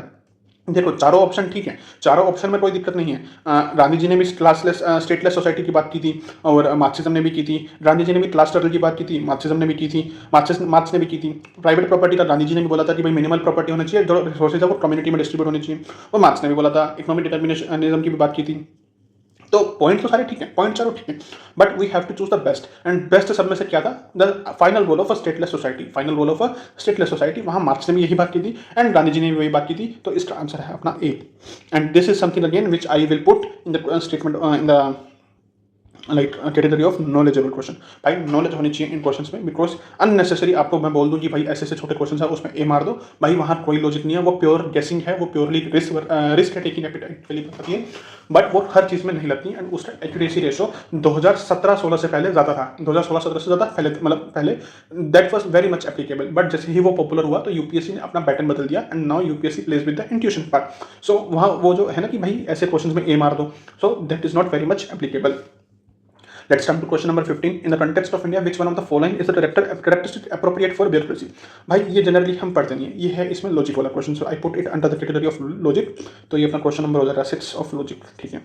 A: देखो चारों ऑप्शन ठीक है, चारों ऑप्शन में कोई दिक्कत नहीं है। गांधी जी ने भी क्लासलेस स्टेटलेस सोसाइटी की बात की थी और मार्क्सिज्म ने भी की थी। गांधी जी ने भी क्लास स्ट्रगल की बात की थी, मार्क्सिज्म ने भी की थी, मार्क्स ने भी की थी। प्राइवेट प्रॉपर्टी का गांधी जी ने भी बोला था कि भाई मिनिमल प्रॉपर्टी होनी चाहिए, जो रिसोर्सेज है वो कम्युनिटी में डिस्ट्रीब्यूट होनी चाहिए, और मार्क्स ने भी बोला था। इकोनॉमिक डिटर्मिनेशनिज्म की भी बात की थी। तो पॉइंट तो सारे ठीक है, पॉइंट चारों ठीक है, but we have to choose the best, and best सब में से क्या था, the final goal of a stateless society, final goal of a stateless society. वहां मार्क्स ने भी यही बात की थी एंड गांधी जी ने भी वही बात की थी, तो इसका आंसर है अपना A. And this is something again which I will put in the statement in the like category of knowledgeable question. भाई नॉलेज होनी चाहिए इन क्वेश्चंस में, बिकॉज अननेसेसरी आपको मैं बोल दूं कि भाई ऐसे छोटे क्वेश्चन है उसमें ए मार दो, भाई वहाँ कोई लॉजिक नहीं है, वो प्योर गेसिंग है, वो प्योरली रिस्क टेकिंग एपिटाइट के लिए बताती है, बट वो हर चीज़ में नहीं लगती। एंड उसका एक्यूरेसी रेशो 2017-16 से पहले ज़्यादा था, 2016-17 से ज़्यादा पहले that was very much applicable, but जैसे ही वो पॉपुलर हुआ तो यूपीएससी ने अपना पैटर्न बदल दिया, and now UPSC place with the intuition part. So वहाँ वो जो है ना कि भाई ऐसे क्वेश्चन में ए मार दो, सो that is not very much applicable. Let's come to question number 15. In the context of India, which one of the following is the characteristic appropriate for bureaucracy? भाई ये जनरली हम पढ़ते नहीं है, ये है इसमें लॉजिक वाला question, so I put it under the category of logic. तो ये अपना क्वेश्चन नंबर हो जाएगा 6 ऑफ लॉजिक, ठीक है।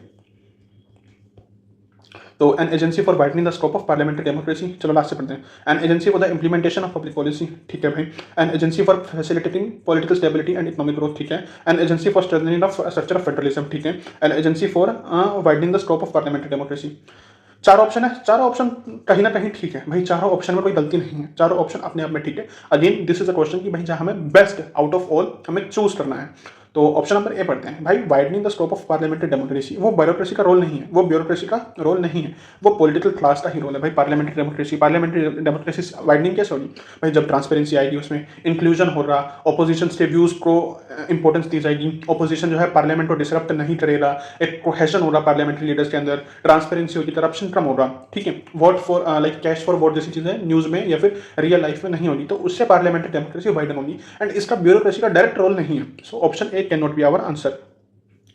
A: तो N agency for widening the scope of parliamentary democracy, चलो लास्ट से पढ़ते हैं। N agency for the implementation of public policy, ठीक है भाई। N agency for facilitating political stability and economic growth, ठीक है। N agency for strengthening of structure of federalism, ठीक है। N agency for widening the scope of parliamentary democracy. चार option है, चारों ऑप्शन कहीं ना कहीं ठीक है भाई, चारों ऑप्शन में कोई गलती नहीं है, चारों ऑप्शन अपने आप में ठीक है। Again this is a question कि भाई जहां हमें बेस्ट आउट ऑफ ऑल हमें चूज करना है। तो ऑप्शन नंबर ए पढ़ते हैं भाई, widening the scope of parliamentary democracy, वो ब्यूरोक्रेसी का रोल नहीं है, वो ब्यूरोक्रेसी का रोल नहीं है, वो पॉलिटिकल क्लास का ही रोल है भाई। पार्लियामेंट्री डेमोक्रेसी वाइडनिंग कैसे होगी भाई, जब ट्रांसपेरेंसी आएगी, उसमें इंक्लूजन हो रहा, ऑपोजिशन के व्यूज को इंपॉर्टेंस दी जाएगी, ऑपोजिशन जो है पार्लियामेंट को डिसरप्ट नहीं करेगा, एक कोहेशन हो रहा पार्लियामेंट्री लीडर्स के अंदर, ट्रांसपेरेंसी होगी, करप्शन कम होगा, ठीक है। Vote for like cash for vote जैसी चीजें न्यूज में या फिर रियल लाइफ में नहीं होगी, तो उससे पार्लियामेंट्री डेमोक्रेसी वाइडन होगी। एंड इसका ब्यूरोक्रेसी का डायरेक्ट रोल नहीं है। So option A can not be our answer.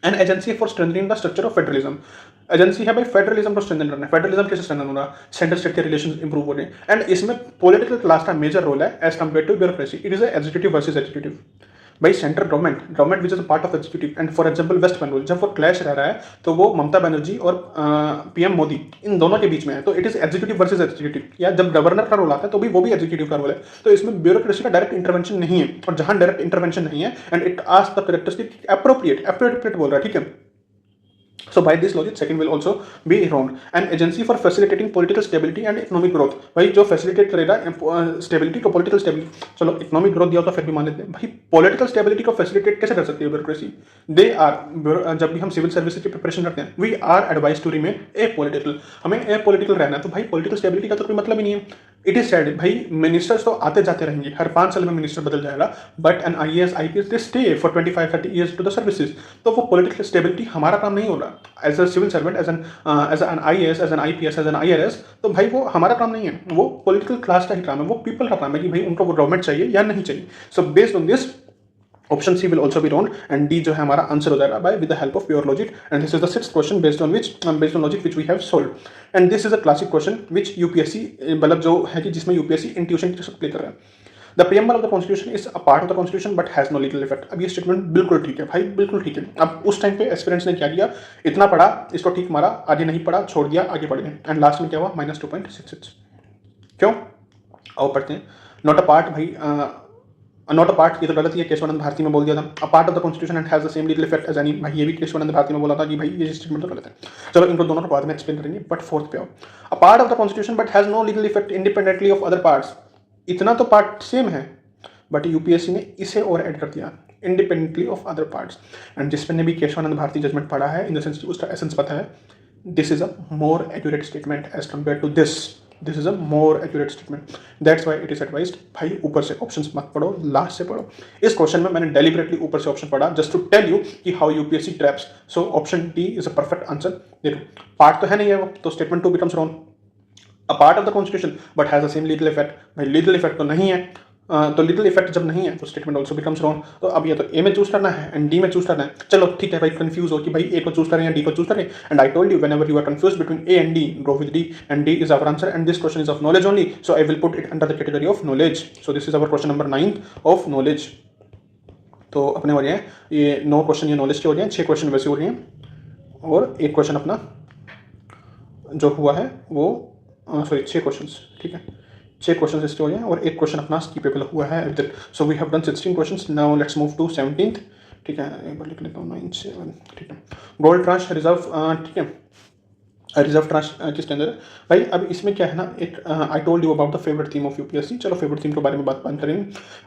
A: An agency for strengthening the structure of federalism, agency है भाई फेडरलिज्म को स्ट्रेंथन करना है। फेडरलिज्म कैसे स्ट्रेंथन होगा, सेंटर स्टेट के रिलेशंस इंप्रूव हो रहे हैं, एंड इसमें पॉलिटिकल क्लास का मेजर रोल है as compare to bureaucracy. It is executive versus executive भाई, central government which is part of executive, and for example West Bengal जब वो क्लैश रह रहा है तो वो ममता बनर्जी और पीएम मोदी इन दोनों के बीच में है, तो it is executive versus executive. या जब गवर्नर का रोल आता है तो भी वो भी एग्जीक्यूटिव का रोल है, तो इसमें ब्यूरोक्रेसी का डायरेक्ट इंटरवेंशन नहीं है। और जहां डायरेक्ट इंटरवेंशन नहीं है and it asks the characteristic appropriate बोल रहा है, ठीक है। So by this logic, second will also be wrong. An agency for facilitating political stability and economic growth, भाई जो facilitate करेगा स्टेबिलिटी को, पॉलिटिकल स्टेबिलिटी, चलो इकोनॉमिक ग्रोथ दिया तो फिर भी मान लेते हैं भाई, पॉलिटिकल स्टेबिलिटी को फैसिलिटेट कैसे कर सकती है ब्यूरोक्रेसी। दे आर, जब भी हम सिविल सर्विसेज की प्रिपरेशन करते हैं, we are advise to remain apolitical, हमें ए पॉलिटिकल रहना है। तो भाई पॉलिटिकल स्टेबिलिटी का तो कोई मतलब ही नहीं है। इट इज सैड भाई, मिनिस्टर्स तो आते जाते रहेंगे, हर 5 साल में मिनिस्टर बदल जाएगा, but an IAS IPS they stay for 25-30 years to the services. तो वो पॉलिटिकल स्टेबिलिटी हमारा काम नहीं हो रहा as a civil servant, as an IAS, as an IPS, as an IRS। तो भाई वो हमारा काम नहीं है, वो पॉलिटिकल क्लास का ही काम है, वो पीपल का काम है कि भाई उनको वो गवर्नमेंट चाहिए या नहीं चाहिए। So based on this option C will also be round, and D जो है हमारा आंसर हो जाएगा by with the help of pure logic. And this is the sixth question based on logic which we have solve. And this is a classic question which UPSC, मतलब जो है कि जिसमें यूपीएससी इंट्यूशन के साथ play कर रहा है। The preamble of the constitution is a part of the constitution but has no legal effect. अब ये स्टेटमेंट बिल्कुल ठीक है भाई, बिल्कुल ठीक है। अब उस टाइम पे एस्पिरेंट्स ने क्या किया, इतना पढ़ा, इसको ठीक मारा, आगे नहीं पढ़ा, छोड़ दिया, आगे पढ़ गए, एंड लास्ट में क्या हुआ, -2.66। क्यों, आओ पढ़ते हैं। नॉट अ पार्ट भाई, नॉट अ पार्ट, ये तो गलत ही है, केशवानंद भारती में बोल दिया था। A part of the constitution and has the same legal effect as any, भाई ये भी केशवानंद भारती में बोला था कि भाई ये स्टेटमेंट तो गलत है। चलो इनको दोनों को बाद में एक्सप्लेन करेंगे, बट फोर्थ पे आओ। A part of the constitution but has no legal effect independently of other parts, इतना तो पार्ट सेम है, बट यूपीएससी ने इसे और ऐड कर दिया, independently of other parts. And जिसमें ने भी केशवानंद भारती जजमेंट पढ़ा है, इन द सेंस उसका एसेंस पता है, this is a more accurate statement as compare to this, this is a more accurate statement, that's why it is advised भाई ऊपर से ऑप्शंस मत पढ़ो, लास्ट से पढ़ो। इस क्वेश्चन में मैंने डेलिबरेटली ऊपर से ऑप्शन पढ़ा जस्ट टू टेल यू कि how UPSC traps. So option D is a perfect answer. देखो पार्ट तो है नहीं है वो, तो statement 2 becomes wrong. A part of the constitution but has the same legal effect, भाई लीगल इफेक्ट तो नहीं है, तो लीगल इफेक्ट जब नहीं है तो स्टेटमेंट ऑल्सो बिकम्स रॉन्ग। तो अब ये तो ए में चूज करना है एंड डी में चूज करना है। चलो ठीक है भाई, कंफ्यूज हो कि भाई ए को चूज करें या डी को चूज करें, and I told you whenever you are confuse between A and D, go with D, and D is our answer, and this question is of knowledge only, so I will put it under the category of knowledge. So this is our question number 9 of knowledge. तो अपने हो रहे हैं ये 9 question, ये knowledge के हो रहे हैं, 6 क्वेश्चन वैसे हो रहे हैं, और एक क्वेश्चन अपना जो हुआ है वो सॉरी 6 क्वेश्चन, ठीक है, 6 क्वेश्चन इसके हो गए और एक क्वेश्चन अपना स्कीपेबल हुआ है। So we have done 16 questions, now let's move to 17th, ठीक है, एक बार लिख लेता हूँ 9 7, ठीक है। गोल्ड ट्रांच रिजर्व, ठीक है, रिजर्व ट्रांच किस टेंडर है भाई। अब इसमें क्या है ना, एक I told you about the favourite theme of UPSC. चलो फेवरेट थीम के बारे में बात करेंगे।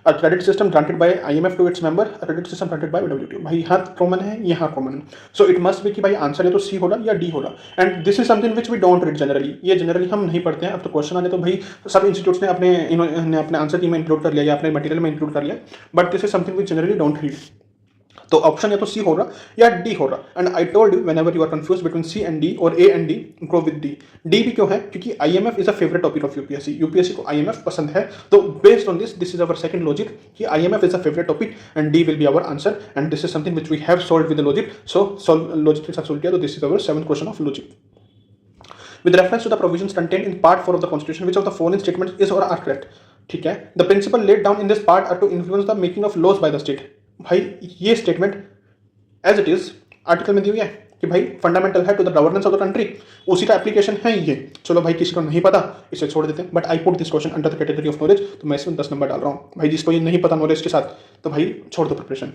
A: A credit system granted by IMF to its member, a credit system granted by WTO, भाई यहाँ कॉमन है, यहाँ कॉमन है, सो इट मस्ट बी कि भाई आंसर है तो सी होगा या डी होगा। And this is something which we don't read generally, ये जनरली हम नहीं पढ़ते हैं। अब तो क्वेश्चन आ जाए तो भाई सब इंस्टीट्यूट्स ने अपने आंसर की में इंक्लूड कर लिया या अपने मटेरियल में इंक्लूड कर लिया, but this is something which generally don't read. तो ऑप्शन या तो सी होगा या डी होगा। And I told you whenever you are confuse between C and D और A and D, go with D. D भी क्यों है, क्योंकि IMF is a favourite topic of UPSC, UPSC को IMF पसंद है। तो based on this is our second logic कि IMF is a favourite topic and D will be our answer, and this is something which we have solved with the logic. So logic के साथ solve किया, तो this is our 7th question of logic. With reference to the provisions contained in part 4 of the constitution, which of the following statements is or are correct? ठीक है, the principle laid down in this part are to influence the making of laws by the state। भाई ये statement as it is article में दी हुई है कि भाई फंडामेंटल है to the governance of the country, उसी का एप्लीकेशन है ये। चलो भाई किसी को नहीं पता इसे छोड़ देते हैं, but I put this question under the category of knowledge, तो मैं इसमें 10 नंबर डाल रहा हूँ भाई। जिसको ये नहीं पता नॉलेज के साथ, तो भाई छोड़ दो प्रिपरेशन।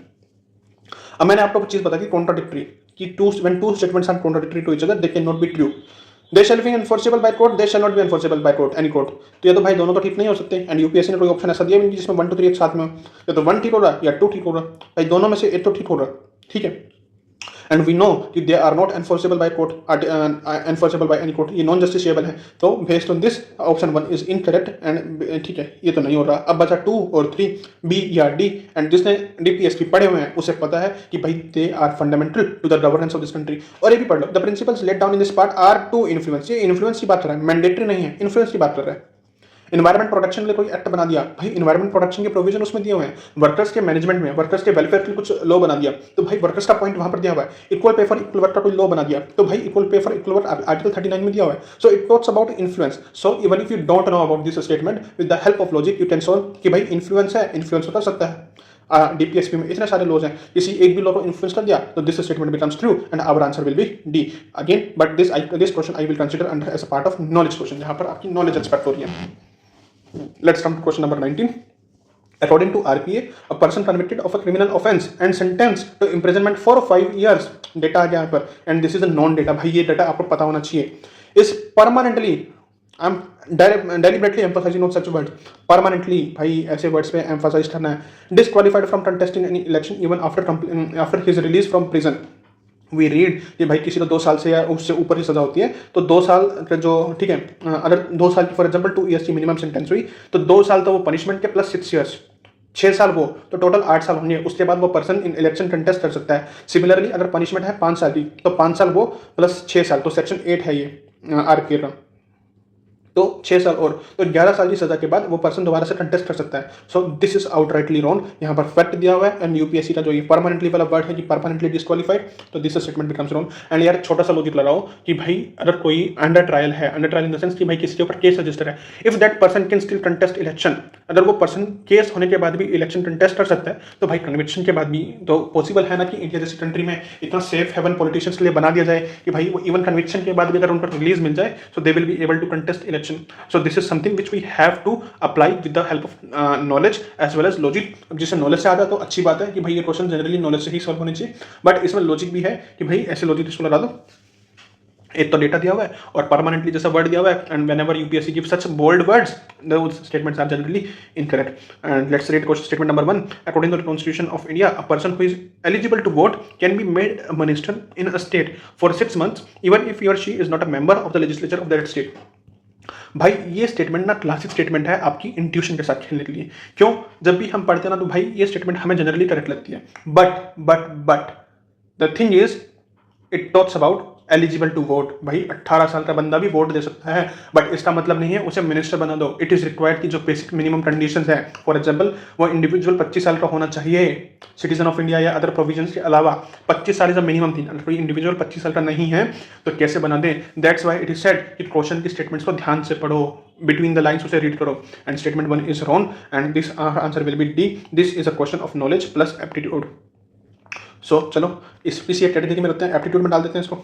A: अब मैंने आपको चीज बता दी कॉन्ट्राडिक्टरी, कि when two statements are contradictory to each other they cannot be true। They shall be enforceable by court, they shall not be enforceable by court, any court. तो ये तो भाई दोनों तो ठीक नहीं हो सकते, एंड यूपीएससी ने कोई ऑप्शन ऐसा दिया भी नहीं जिसमें 1 2 3 एक साथ में हो। या तो 1 ठीक हो रहा है या 2 ठीक हो रहा है, भाई दोनों में से एक तो ठीक हो रहा है, ठीक है। एंड वी नो कि they are not enforceable by court, enforceable by any court, ये नॉन जस्टिसेबल है। तो based on this option 1 is incorrect, and ठीक है ये तो नहीं हो रहा। अब बचा 2 और 3, बी या डी। एंड जिसने डीपीएसपी पढ़े हुए हैं उसे पता है कि भाई they are fundamental to the governance of this country. और ये भी पढ़ लो, the principles laid down in this part are to influence, ये इन्फ्लुएंस की बात कर रहा है, मैंडेटरी नहीं है, इन्फ्लुएंस की बात कर रहा है। इन्वायरमेंट प्रोटेक्शन के लिए कोई एक्ट बना दिया, भाई इन्वायरमेंट प्रोटेक्शन के प्रोविजन उसमें दिए हुए हैं, वर्कर्स के मैनेजमेंट में, वर्कर्स के वेलफेयर के कुछ लॉ बना दिया, तो भाई वर्कर्स का पॉइंट वहां पर दिया हुआ है। Equal pay for equal work का कोई लॉ बना दिया, तो भाई equal pay for equal work article 39 में दिया हुआ है। So it talks about influence. So even if you don't know about this statement, with the help of logic you can solve कि भाई इन्फ्लुएंस है, इन्फ्लुएंस हो सकता है। डीपीएसपी में इतने सारे लॉज हैं, किसी एक भी लॉ को इन्फ्लुएंस कर दिया तो this statement becomes true, and our answer will be D again. But this question I will consider under as a part of knowledge question, जहां पर आपकी नॉलेज एक्सपेक्ट हो रही है। Let's come to question number 19. According to RPA, a person convicted of a criminal offence and sentenced to imprisonment for 5 years, data आ गया यहाँ पर, and this is a non data, भाई ये डेटा आपको पता होना चाहिए, is permanently, I'm deliberately emphasizing on such words, permanently, भाई ऐसे वर्ड्स पे emphasize करना है, disqualified from contesting any election even after his release from prison. We read कि भाई किसी को 2 साल से या उससे ऊपर की सजा होती है, तो 2 साल का जो, ठीक है, अगर 2 साल की फॉर एग्जांपल 2 ईयर्स की मिनिमम सेंटेंस हुई, तो 2 साल तो वो पनिशमेंट के प्लस 6 ईयर्स, 6 साल वो, तो टोटल 8 साल होंगे। उसके बाद वो पर्सन इन इलेक्शन कंटेस्ट कर सकता है। सिमिलरली अगर पनिशमेंट है 5 साल की, तो 5 साल वो प्लस 6 साल, तो सेक्शन 8 है ये आरपीए का, तो 6 साल और, तो 11 साल की सजा के बाद वो पर्सन दोबारा से कंटेस्ट कर सकता है। So this is outrightly wrong, यहाँ पर फैक्ट दिया हुआ है, एंड यूपीएससी का जो ये परमानेंटली वाला वर्ड है कि परमानेंटली डिस्क्वालीफाइड, तो this statement becomes wrong. And यार छोटा सा लॉजिक लगाओ कि भाई अगर कोई अंडर ट्रायल है, under trial in the sense कि भाई किसी के ऊपर केस रजिस्टर है, if that person can still contest election, अगर वो पर्सन केस होने के बाद भी इलेक्शन कंटेस्ट कर सकता है, तो भाई कन्विक्शन के बाद भी तो पॉसिबल है ना कि इंडिया जैसी कंट्री में इतना सेफ हेवन पॉलिटिशियंस के लिए बना दिया जाए कि भाई वो इवन कन्विक्शन के बाद भी अगर उन पर रिलीज मिल जाए, so they will be able to contest election. So this is something which we have to apply with the help of knowledge as well as logic। अब जिससे नॉलेज से आता है तो अच्छी बात है कि भाई ये क्वेश्चन जनरली नॉलेज से ही सॉल्व होने चाहिए, बट इसमें लॉजिक भी है कि भाई ऐसे लॉजिक इसको लगा दो। एक तो डेटा दिया हुआ है और परमानेंटली जैसा वर्ड दिया हुआ है, and whenever UPSC give such bold words, those statements are generally incorrect. And let's read question statement number 1. According to the Constitution of India, a person who is eligible to vote can be made a minister in a state for 6 months even if he or she is not a member of the legislature of that state. भाई ये statement ना classic statement है आपकी intuition के साथ खेलने के लिए। क्यों? जब भी हम पढ़ते हैं ना तो भाई ये स्टेटमेंट हमें जनरली करेक्ट लगती है, but the thing is it talks about eligible to vote. भाई 18 साल का बंदा भी वोट दे सकता है, बट इसका मतलब नहीं है उसे मिनिस्टर बना दो। इट इज रिक्वायर्ड की जो बेसिक मिनिमम कंडीशंस है, फॉर एग्जांपल वो इंडिविजुअल 25 साल का होना चाहिए, सिटीजन ऑफ इंडिया या अदर प्रोविजंस के अलावा 25 साल इज मिनिमम थी। अगर कोई इंडिविजुअल 25 साल का नहीं है तो कैसे बना दें? That's why it is said कि क्वेश्चन की स्टेटमेंट्स को ध्यान से पढ़ो, बिटवीन द लाइन्स उसे रीड करो, and statement 1 is wrong, and this answer will be D. This is a question of knowledge plus aptitude. So चलो इस पीसी कैटेगरी में रखते हैं, एप्टीट्यूड में डाल देते हैं इसको।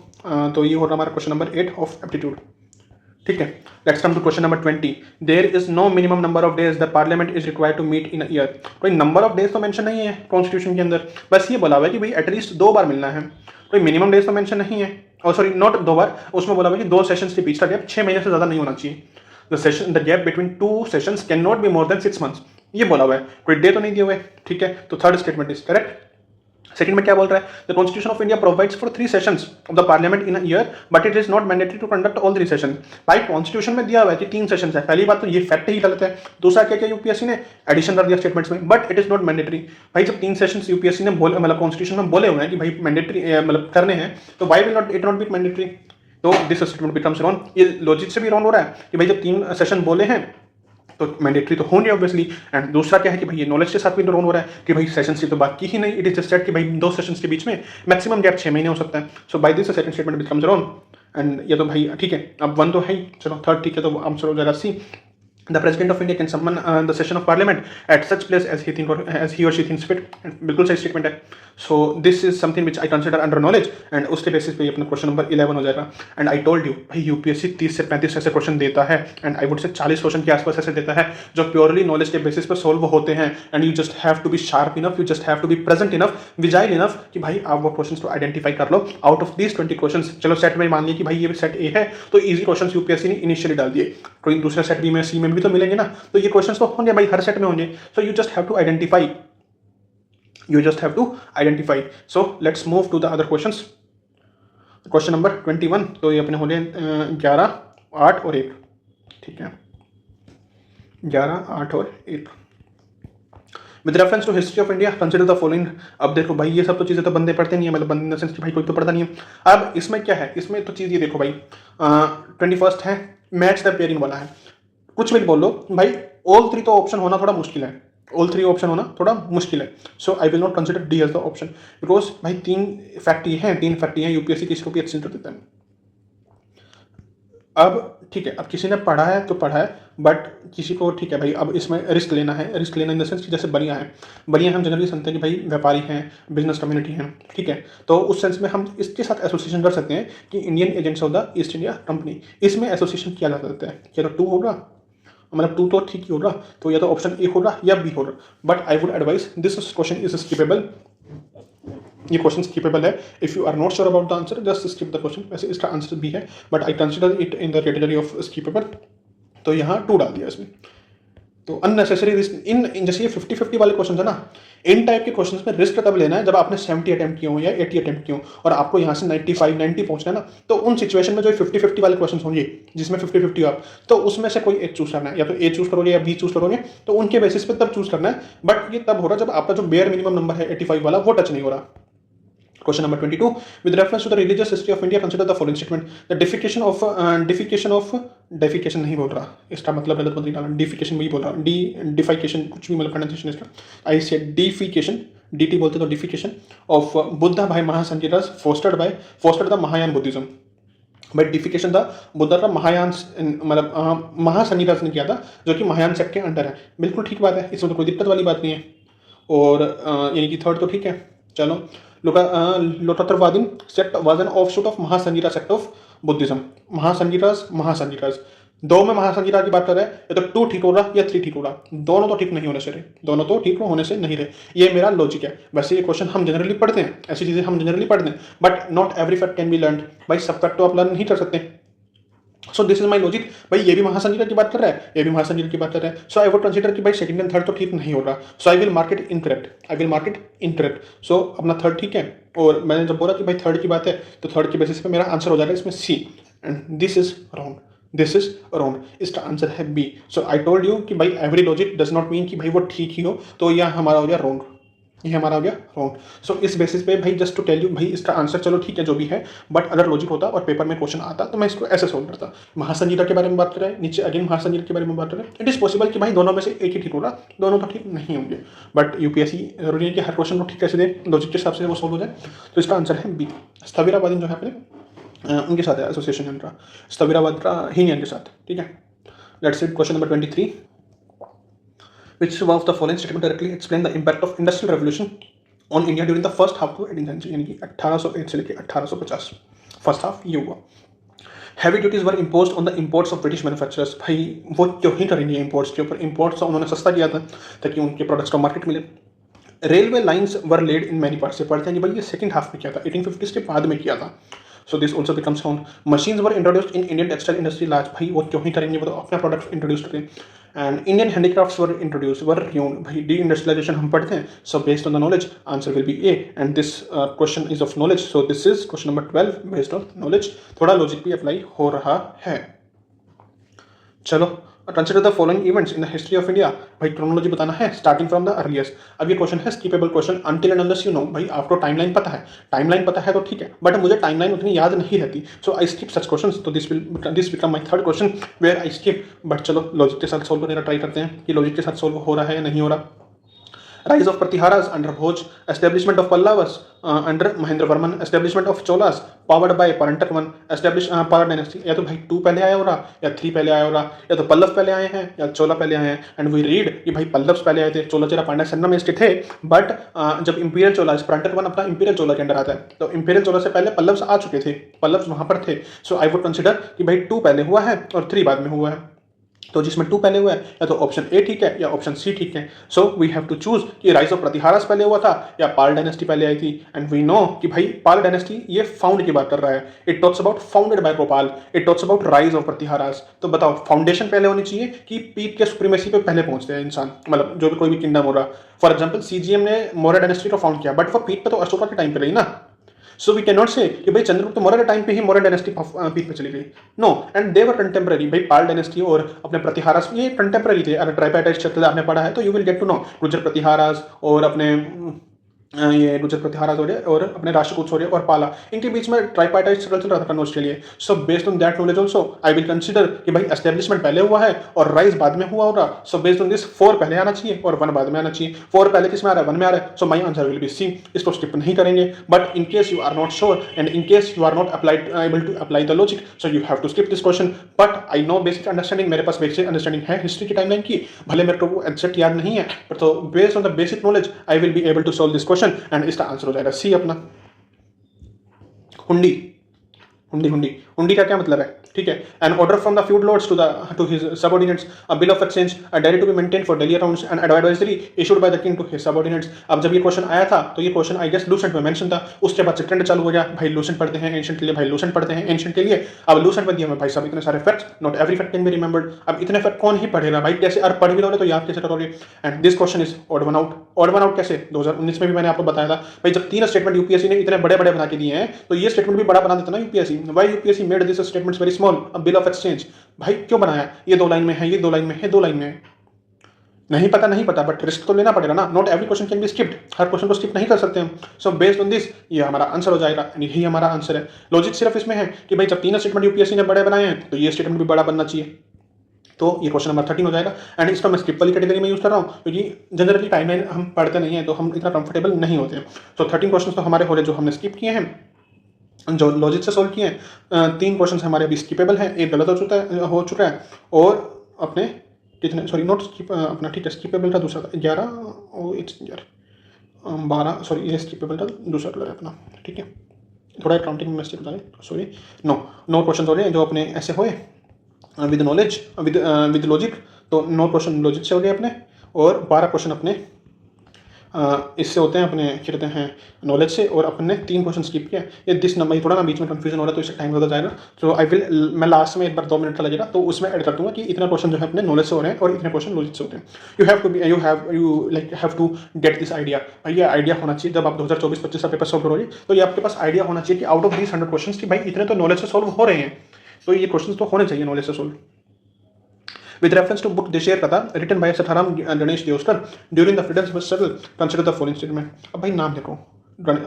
A: तो ये हो रहा हमारा क्वेश्चन नंबर 8 ऑफ एप्टीट्यूड, ठीक है। Let's come to question number 20। There is no minimum number of days the parliament is required to meet in a year. कोई नंबर ऑफ डेज तो मेंशन नहीं है कॉन्स्टिट्यूशन के अंदर, बस ये बोला हुआ है कि भाई एटलीस्ट 2 बार मिलना है। कोई मिनिमम डेज तो मेंशन नहीं है, और सॉरी नॉट 2 बार, उसमें बोला हुआ है कि 2 सेशंस के बीच का गैप 6 महीने से ज़्यादा नहीं होना चाहिए। The gap between 2 sessions can not be more than 6 months, ये बोला हुआ है, कोई डे तो नहीं दिए हुए, ठीक है। तो third statement is correct. Second में क्या बोल रहा है? The constitution of India provides for 3 sessions of the parliament in a year but it is not mandatory to conduct all 3 session. भाई कॉन्स्टिट्यूशन में दिया हुआ है कि 3 सेशंस है, पहली बात तो ये फैक्ट ही गलत है। दूसरा क्या क्या यूपीएससी ने एडिशन कर दिया स्टेटमेंट्स में, but it is not mandatory. भाई जब 3 सेशंस यूपीएससी ने बोले, मतलब कॉन्स्टिट्यूशन में बोले हुए हैं कि भाई मैंडेटरी मतलब करने हैं, तो why will not it not be mandatory? तो दिस स्टेटमेंट बिकम्स रॉन्ग। ये लॉजिक से भी रॉन्ग हो रहा है कि भाई जब 3 सेशन बोले हैं तो मैंडेटरी तो होंगे ऑब्वियसली। एंड दूसरा क्या है कि भाई ये नॉलेज के साथ भी रॉन्ग हो रहा है कि भाई सेशंस की तो बात की ही नहीं। इट इज जस्ट सेड कि भाई 2 सेशंस के बीच में मैक्सिमम गैप 6 महीने हो सकता है। So by this second statement becomes wrong, and ये तो भाई ठीक है। अब 1 तो है ही, चलो थर्ड ठीक है, तो आंसर हो जाएगा सी। The president of India can summon the session of parliament at such place as he or she thinks fit. बिल्कुल सही स्टेटमेंट है. So this is something which I consider under knowledge and उसके basis पे अपना question number 11 हो जाएगा. And I told you भाई UPSC 30 से 35 ऐसे क्वेश्चन देता है and I would say 40 question के आसपास ऐसे देता है जो प्योरली नॉलेज के बेसिस पे सोल्व होते हैं. And you just have to be sharp enough, you just have to be present enough, विजाइल enough कि भाई आप वो क्वेश्चन को आइडेंटिफाई कर लो. आउट ऑफ दीज 20 क्वेश्चन, चलो सेट में मान लिया कि भाई ये सेट ए है तो इजी क्वेश्चन यूपीएससी ने इनिशियली डाल दिए, कोई दूसरे सेट बी में सी में भी तो मिलेंगे ना, तो ये क्वेश्चंस तो होंगे भाई, हर सेट में होंगे. So you just have to identify, so let's move to the other questions. Question number 21, तो ये अपने होंगे 11, 8 और 1. ठीक है, 11, 8 और 1. With reference to history of India consider the following. अब देखो भाई ये सब तो चीज़ें तो बंदे पढ़ते नहीं है, मतलब बंदे इन द सेंस कि भाई कोई तो पढ़ता नहीं है. अब इसमें क्या है, इसमें तो चीज़ ये देखो भाई 21 है, मैच द पेयरिंग वाला है. कुछ भी बोल लो भाई, ऑल 3 तो ऑप्शन होना थोड़ा मुश्किल है, ऑल 3 ऑप्शन होना थोड़ा मुश्किल है. So I will not consider D as the option because भाई 3 फैक्ट ये हैं, 3 फैक्ट ये हैं, यूपीएससी किसी को भी एक्सटेंड कर देता है. अब ठीक है, अब किसी ने पढ़ा है तो पढ़ा है, बट किसी को ठीक है भाई अब इसमें रिस्क लेना है. रिस्क लेना इन द सेंस कि जैसे बलियाँ हैं, हम जनरली सुनते हैं कि भाई व्यापारी हैं, बिजनेस कम्युनिटी हैं, ठीक है, तो उस सेंस में हम इसके साथ एसोसिएशन कर सकते हैं कि Indian agents of the east India company, इसमें एसोसिएशन किया जा सकता है. क्या 2 होगा, मतलब 2 तो ठीक ही होगा, तो या तो ऑप्शन ए होगा या बी होगा. But I would advise this question is skippable, ये क्वेश्चन स्किपेबल है. If you are not sure about the answer just skip the question. वैसे इसका आंसर बी है, but I consider it in the category of skippable, तो यहाँ 2 डाल दिया इसमें. तो अननेसेसरी रिस्क इन जैसे ये 50-50 वाले क्वेश्चन है ना, इन टाइप के क्वेश्चंस में रिस्क तब लेना है जब आपने 70 अटेम्प्ट किए हो या 80 अटेम्प्ट किए हो और आपको यहाँ से 95-90 पहुंचना है ना, तो उन सिचुएशन में जो 50-50 वाले क्वेश्चन होंगे जिसमें 50-50 आप, तो उसमें से कोई एक चूज करना है, या तो ए चूज करोगे या बी चूज करोगे, तो उनके बेसिस पे तब चूज करना है. बट ये तब हो रहा जब आपका जो बेयर मिनिमम नंबर है 85 वाला वो टच नहीं हो रहा. Question number 22. With reference to the religious history of India, consider the following statement. The defecation नहीं बोल रहा, इसका मतलब गलत मत निकालना, defecation वही बोल रहा, defecation कुछ भी मतलब प्रोनाउंसिएशन इसका. I said defecation, DT बोलते तो defecation of Buddha by Mahasanjidas fostered the Mahayan Buddhism. But defecation था बुद्धा का महायान, मतलब महासंगीतास ने किया था, जो कि महायान सेक्ट के अंडर है. बिल्कुल ठीक बात है, इसमें तो कोई दिक्कत वाली बात नहीं है. और यानी कि 3rd तो ठीक है. चलो, Lokottaravadin sect was an offshoot of Mahasanghika sect of Buddhism. Mahasanghikas 2 में महासंगीता की बात कर रहे हैं, या तो 2 ठीक हो रहा या 3 ठीक हो रहा, दोनों तो ठीक नहीं होने से रहे, दोनों तो ठीक होने से नहीं रहे. ये मेरा लॉजिक है. वैसे ये क्वेश्चन हम जनरली पढ़ते हैं, ऐसी चीज़ें हम जनरली पढ़ते हैं, but not every fact can be learn. भाई सब फैक्ट तो आप लर्न नहीं कर सकते. सो दिस इज माई लॉजिक. भाई ये भी महासंगीता की बात कर रहा है, ये भी महासंगीता की बात कर रहा है. सो आई वुड कंसीडर कि भाई 2nd एंड 3rd तो ठीक नहीं हो रहा. So I will mark it incorrect. So अपना 3rd ठीक है, और मैंने जब बोला कि भाई 3rd की बात है, तो 3rd के बेसिस पे मेरा आंसर हो जाएगा इसमें C. And this is wrong. इसका आंसर है B. So I told you कि भाई every logic does not mean कि भाई वो ठीक ही हो, तो यह हमारा हो गया रॉन्ग, ये हमारा हो गया रॉन्ग. सो इस बेसिस पे भाई जस्ट टू टेल यू, भाई इसका आंसर चलो ठीक है जो भी है, बट अगर लॉजिक होता और पेपर में क्वेश्चन आता तो मैं इसको ऐसे सोल्व करता. महासंगीता के बारे में बात कर रहे हैं, नीचे अगेन महासंगीता के बारे में बात कर रहे हैं. इट इज पॉसिबल कि भाई दोनों में से एक ही ठीक होगा, दोनों तो ठीक नहीं होंगे, बट यूपीएससी जरूरी है कि हर क्वेश्चन को ठीक कैसे दे, लॉजिक के हिसाब से वो सोल्व हो जाए. तो इसका आंसर है बी. स्थविरावादी जो है अपने उनके साथ है एसोसिएशन इनका, स्थविरावाद का हीनियन के साथ. ठीक है, let's see question number 23. Which of the following statement directly explain the impact of industrial revolution on India during the first half of 18th century, यानी कि 1801 से लेकर 1850 फर्स्ट हाफ ये हुआ. Heavy duties were impose on the imports of British manufacturers. भाई वो क्यों ही करेंगे इम्पोर्ट्स के ऊपर, इम्पोर्ट्स उन्होंने सस्ता किया था ताकि उनके प्रोडक्ट्स को मार्केट मिले. Railway lines were laid in many parts. से पढ़ते हैं कि भाई ये 2nd हाफ में किया था, 1850s के बाद में किया था. So this also becomes found. Machines were introduced in Indian textile industry large. भाई वो क्यों ही करेंगे, वो तो अपना प्रोडक्ट इंट्रोड्यूस करें. And Indian handicrafts were introduce were Hyun. भाई डी इंडस्ट्रियलाइजेशन हम पढ़ते हैं. सो based on the knowledge answer will be A. And this question is of knowledge. So this is question number 12 based on knowledge. थोड़ा logic भी apply हो रहा है. चलो, consider the following events in the history of indigo. भाई chronology बताना है starting from the earliest. अब ये क्वेश्चन है skippable question until and unless you know. भाई आपको टाइमलाइन पता है, टाइमलाइन पता है तो ठीक है, बट मुझे टाइमलाइन उतनी याद नहीं रहती. So I skip such questions. तो this become my 3rd question where I skip. But चलो लॉजिक के साथ सोल्व करने का ट्राई करते हैं कि लॉजिक के साथ सोल्व हो रहा है या नहीं हो रहा. rise of Pratiharas under Bhoj, establishment of Pallavas under Mahendra Varman, establishment of Cholas powered by Parantak I, establish Pala dynasty। या तो भाई 2 पहले आया हो रहा, या 3 पहले आया हो रहा, या तो पल्लव पहले आए हैं या चोला पहले आए हैं। एंड वी रीड कि भाई पल्लव्स पहले आए थे, चोला चेरा पांड्या सन्ना में स्थित थे, बट जब इंपीरियल चोला परांटक वन अपना इंपीरियल चोला के अंडर आता है, तो इंपीरियल चोला से पहले पल्लव्स आ चुके थे, पल्लव्स वहां पर थे। सो आई वुड कंसिडर कि भाई 2 पहले हुआ है और 3 बाद में हुआ है। तो जिसमें 2 पहले हुआ है, या तो ऑप्शन ए ठीक है या ऑप्शन सी ठीक है। So we have to choose कि राइज ऑफ प्रतिहारस पहले हुआ था या पाल डायनेस्टी पहले आई थी। एंड वी नो कि भाई पाल डायनेस्टी ये फाउंड की बात कर रहा है, it talks about founded by Gopal, it talks about rise of Pratiharas. तो बताओ फाउंडेशन पहले होनी चाहिए कि पीक के सुप्रीमेसी पे पहले पहुंचते हैं इंसान, मतलब जो भी कोई भी किंगडम हो रहा। फॉर एग्जाम्पल सीजीएम ने मौर्य डायनेस्टी को फाउंड किया, बट वो पीक पे तो अशोका के टाइम पे रही ना। सो वी कैन नॉट से कि भाई चंद्रगुप्त मौर्य के टाइम पे ही मौर्य डायनेस्टी पीक पे चली गई। No, and they were contemporary. भाई पाल डायनेस्टी और अपने प्रतिहारास ये कंटेम्पररी थे। अगर ट्राइपाइटाइट शक्ल आपने पढ़ा है तो you will get to know Gurjara Pratiharas और अपने ये गुर्जर प्रतिहारास हो रहे और अपने राष्ट्रकूट हो रहे और पाला, इनके बीच में ट्राइपाइटाइट स्ट्रगल चल रहा था कन्वर्स के लिए। सो based on that knowledge also I will consider कि भाई एस्टेब्लिशमेंट पहले हुआ है और राइज बाद में हुआ होगा। सो बेस्ड ऑन दिस 4 पहले आना चाहिए और 1 बाद में आना चाहिए। 4 पहले किस में आ रहा है? 1 में आ रहा है। So my answer will be C. इसको स्किप नहीं करेंगे, but in case you are not sure and in case you are not able to apply the logic, so you have to skip this question. But I know basic understanding, मेरे पास basic understanding है history की timeline की, भले मेरे को वो exact याद नहीं है, पर तो based on the basic knowledge I will be able to solve this question. And इसका आंसर हो जाएगा सी अपना। हुंडी, हुंडी हुंडी हुंडी का क्या मतलब है? ठीक है, an order from the feudal lords to his subordinates, a bill of exchange daily to be maintain for daily arounds and advisory issued by the king to his subordinates. अब जब ये क्वेश्चन आया था तो ये क्वेश्चन आई गेस लूसेंट में mention था, उसके बाद से ट्रेंड चालू हो गया, भाई लूसेंट पढ़ते हैं एंशिएंट के लिए, भाई लूसेंट पढ़ते हैं एंशिएंट के लिए। अब लूसेंट में दिए हमें भाई सब इतने सारे facts, not every fact can be remembered. अब इतने फैक्ट कौन ही पढ़ेगा भाई, कैसे? और पढ़ भी लोगे तो याद कैसे करोगे? And this question is odd one out. Odd one out कैसे? 2019 में भी मैंने आपको बताया था भाई, जब 3 स्टेटमेंट यूपीएससी ने इतने बड़े बड़े बना के दिए हैं तो ये स्टेटमेंट भी बड़ा बना देता ना UPSC. Why UPSC made this statements very small? A bill of exchange भाई क्यों बनाया? ये 2 लाइन में है, ये 2 लाइन में है, 2 लाइन में है। नहीं पता, बट रिस्क तो लेना पड़ेगा ना। Not every question can be skipped, her question को स्किप नहीं कर सकते हम। सो बेस्ड ऑन दिस ये हमारा आंसर हो जाएगा, यही हमारा आंसर है। लॉजिक सिर्फ इसमें है कि भाई जब 3 स्टेटमेंट यूपीएससी ने बड़े बनाए हैं तो ये स्टेटमेंट भी बड़ा बनना चाहिए। तो ये क्वेश्चन नंबर 13 हो जाएगा। एंड इसका मैं स्किप वाली कैटेगरी में यूज कर रहा हूँ क्योंकि जनरली टाइमलाइन हम पढ़ते नहीं है तो हम इतना कंफर्टेबल नहीं होते हैं। सो 13 क्वेश्चन तो हमारे हो रहे जो हमने स्किप किए हैं, जो लॉजिक से सोल्व किए हैं। 3 क्वेश्चन हमारे अभी स्किपेबल हैं, एक गलत हो चुका है और अपने कितने, सॉरी नॉट स्किप अपना, ठीक है स्किपेबल था दूसरा, 11 और इट्स 12, सॉरी ये स्किपेबल था दूसरा कलर है अपना, ठीक है थोड़ा काउंटिंग में मिस्टेक होता है, सॉरी। 9 क्वेश्चन हो रहे हैं जो अपने ऐसे हुए विद नॉलेज विद लॉजिक, तो 9 क्वेश्चन लॉजिक से हो गए अपने और 12 क्वेश्चन अपने इससे होते हैं अपने क्या कहते हैं नॉलेज से, और अपने 3 क्वेश्चन स्किप किया। ये दिस नंबर थोड़ा ना बीच में कंफ्यूजन हो रहा है तो इससे टाइम ज़्यादा जाएगा। तो आई विल, मैं लास्ट में एक बार 2 मिनट का लगेगा तो उसमें ऐड कर दूंगा कि इतना क्वेश्चन जो है अपने नॉलेज से हो रहे हैं और इतने क्वेश्चन लॉजिक से होते हैं। You have to get this idea. भाई ये आइडिया होना चाहिए जब आप 2024-25 का पेपर सॉल्व करोगे तो ये आपके पास आइडिया होना चाहिए कि आउट ऑफ दीस 100 क्वेश्चन की भाई इतने तो नॉलेज से सॉल्व हो रहे हैं, तो ये क्वेश्चन तो होने चाहिए नॉलेज से solve. With reference to book Desher Katha written by Satharam Ganesh Deoskar during the freedom struggle, consider the following statement। अब भाई नाम देखो,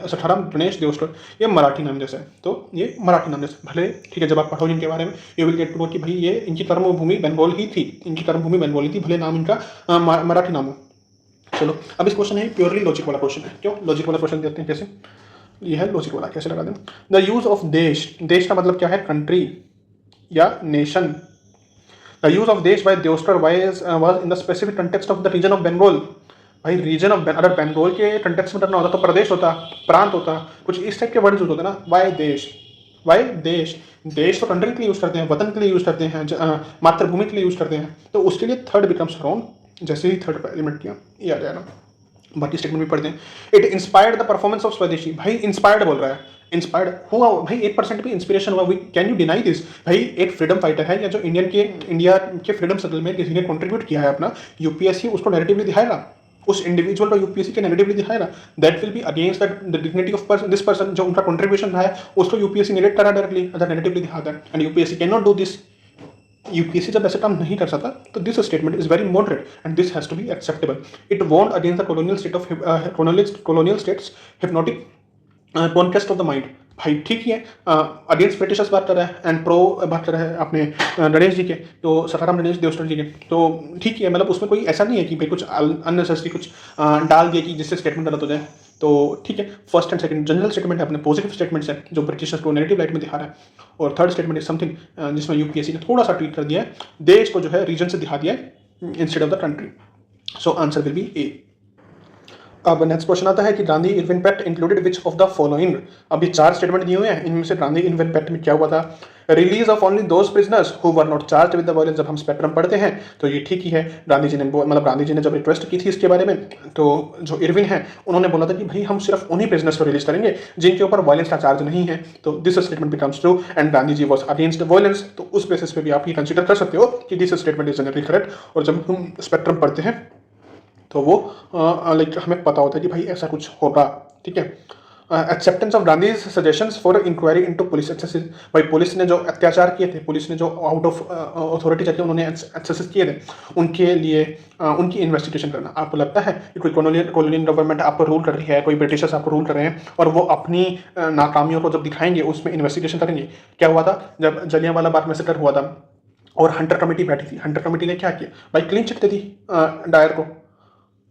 A: सठाराम गणेश देवस्कर, ये मराठी नाम जैसा है, तो ये मराठी नाम जैसा भले ठीक है। जब आप पढ़ोगे इनके बारे में you will get to know कि भाई ये इनकी कर्मभूमि बंगाल ही थी, इनकी कर्मभूमि बंगाल थी, भले नाम इनका मराठी नाम हो। चलो अब इस क्वेश्चन है प्योरली लॉजिक वाला क्वेश्चन है। क्यों लॉजिक वाला क्वेश्चन देते हैं? कैसे? ये है लॉजिक वाला, कैसे लगा दें? द यूज ऑफ देश, देश का मतलब क्या है? कंट्री या नेशन। The use of देश by Deoskar was in the specific context of the region of Bengal। भाई रीजन ऑफ, अगर बंगाल के कंटेक्स्ट में करना होता तो प्रदेश होता, प्रांत होता, कुछ इस टाइप के वर्ड यूज होते ना। वाई देश, वाई देश, देश तो कंट्री के लिए यूज करते हैं, वतन के लिए यूज करते हैं, मातृभूमि के लिए यूज करते हैं, तो उसके लिए थर्ड बिकम्स रॉन्ग। जैसे ही थर्ड एलिमेंट किया ये आ जाएगा। बाकी स्टेटमेंट भी पढ़ते हैं। It inspired the performance of स्वदेशी, भाई इंस्पायर्ड बोल रहा है, इंस्पायर्ड हुआ भाई 1% भी इंस्पिरेशन हुआ। Can you deny this? भाई एक फ्रीडम फाइटर है या जो इंडिया के फ्रीडम स्ट्रगल में किसी ने कंट्रीब्यूट किया है अपना, यूपीएससी उसको नैरेटिवली दिखाएगा, उस इंडिविजुअल को यूपीएससी के नैरेटिवली दिखाएगा। That will be against the dignity of this person, जो उनका कंट्रीब्यूशन रहा है उसको यूपीएससी नेरेट करा डायरेक्टली, अगर नैरेटिवली दिखाता है। And UPSC can not do this. UPSC जब ऐसे काम नहीं कर सकता तो this statement is very moderate and this has to be acceptable. It went against the colonial states hypnotic conquest of the mind। भाई ठीक ही है, अगेंस्ट ब्रिटिशर्स बात कर रहा है एंड प्रो बात कर रहा है अपने गणेश जी के, तो सखाराम गणेश देवस्टर जी के, तो ठीक ही है, मतलब उसमें कोई ऐसा नहीं है कि भाई कुछ अननेसेसरी कुछ डाल दिया कि जिससे स्टेटमेंट गलत हो जाए। तो ठीक है, first and second general statement है, अपने पॉजिटिव स्टेटमेंट्स है जो ब्रिटिशर्स को नेगेटिव लाइट में दिखा रहा है, और थर्ड स्टेटमेंट इज समथिंग जिसमें यूपीएससी ने थोड़ा सा ट्वीट कर दिया है, देश को जो है रीजन से दिखा दिया है instead of the country. So answer will be A. अब नेक्स्ट क्वेश्चन आता है कि Gandhi Irwin pact included which of the following. अब ये 4 स्टेटमेंट दिए हुए हैं, इनमें से गांधी इरविन पैक्ट में क्या हुआ था? Release of only those prisoners who were not charged with the violence. जब हम स्पेक्ट्रम पढ़ते हैं तो ये ठीक ही है, गांधी जी ने मतलब गांधी जी ने जब रिक्वेस्ट की थी इसके बारे में, तो जो इरविन है उन्होंने बोला था कि भाई हम सिर्फ उन्हीं प्रिजनर्स को रिलीज करेंगे जिनके ऊपर वायलेंस का चार्ज नहीं है। तो this statement becomes true and Gandhi ji was against violence. तो उस बेसिस पे भी आप ये कंसिडर कर सकते हो कि this statement is generally correct. और जब हम स्पेक्ट्रम पढ़ते हैं तो वो लाइक हमें पता होता है कि भाई ऐसा कुछ होगा, ठीक है। Acceptance of Gandhi suggestions for inquiry into police excesses. भाई पुलिस ने जो अत्याचार किए थे, पुलिस ने जो आउट ऑफ अथॉरिटी जाके उन्होंने एक्सेसेस किए थे, उनके लिए उनकी इन्वेस्टिगेशन करना। आपको लगता है कि कोई कॉलोनियल गवर्नमेंट आपको रूल कर रही है, कोई ब्रिटिशर्स आपको रूल कर रहे हैं और वो अपनी नाकामियों को जब दिखाएंगे उसमें इन्वेस्टिगेशन करेंगे? क्या हुआ था जब जलियांवाला बाग मैसेकर हुआ था और हंटर कमेटी बैठी थी, हंटर कमेटी ने क्या किया भाई? क्लीन चिट दे दी डायर को।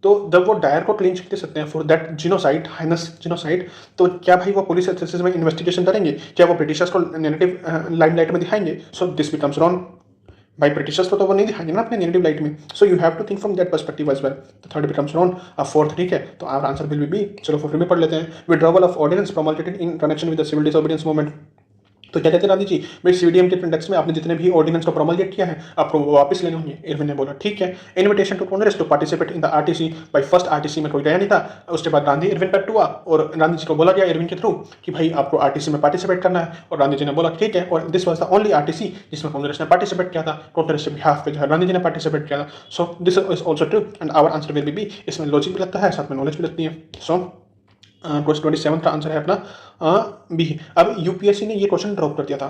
A: तो जब वो डायर को क्लीन चिट दे सकते हैं for that genocide, highness genocide, तो क्या भाई वो पुलिस एक्सेसेस में इन्वेस्टिगेशन करेंगे? क्या वो ब्रिटिशर्स को नेगेटिव लाइमलाइट में दिखाएंगे? सो दिस बिकम्स रॉन्ग। भाई ब्रिटिशर्स को तो वो नहीं दिखाएंगे ना अपने नेगेटिव लाइट में, so you have to think from that perspective as well. तो थर्ड बिकम्स रॉन्ग। अब फोर्थ ठीक है, तो आवर आंसर विल बी। चलो फोर्थ में पढ़ लेते हैं। Withdrawal of ordinance promulgated in connection with the civil disobedience movement. तो क्या कहते हैं गांधी जी, भाई सीडीएम के कंटेक्स्ट में आपने जितने भी ऑर्डिनेंस को प्रोमलगेट किया है आपको वो वापस लेने होंगे। इरविन ने बोला ठीक है। Invitation to Congress to participate in the RTC. भाई फर्स्ट आरटीसी में कोई गया नहीं था, उसके बाद गांधी इरविन पैक्ट हुआ और गांधी जी को बोला गया इरविन के थ्रू कि भाई आपको आरटीसी में पार्टिसिपेट करना है, और गांधी जी ने बोला ठीक है। और this was the only RTC जिसमें कांग्रेस ने पार्टिसिपेट किया था, कांग्रेस के बिहाफ पे जो है गांधी जी ने पार्टिसिपेट किया था। So this is also true and our answer will be. इसमें लॉजिक भी लगता है, साथ में नॉलेज भी लगती है। सो क्वेश्चन 27 का आंसर है अपना बी। अब यूपीएससी ने ये क्वेश्चन ड्रॉप कर दिया था,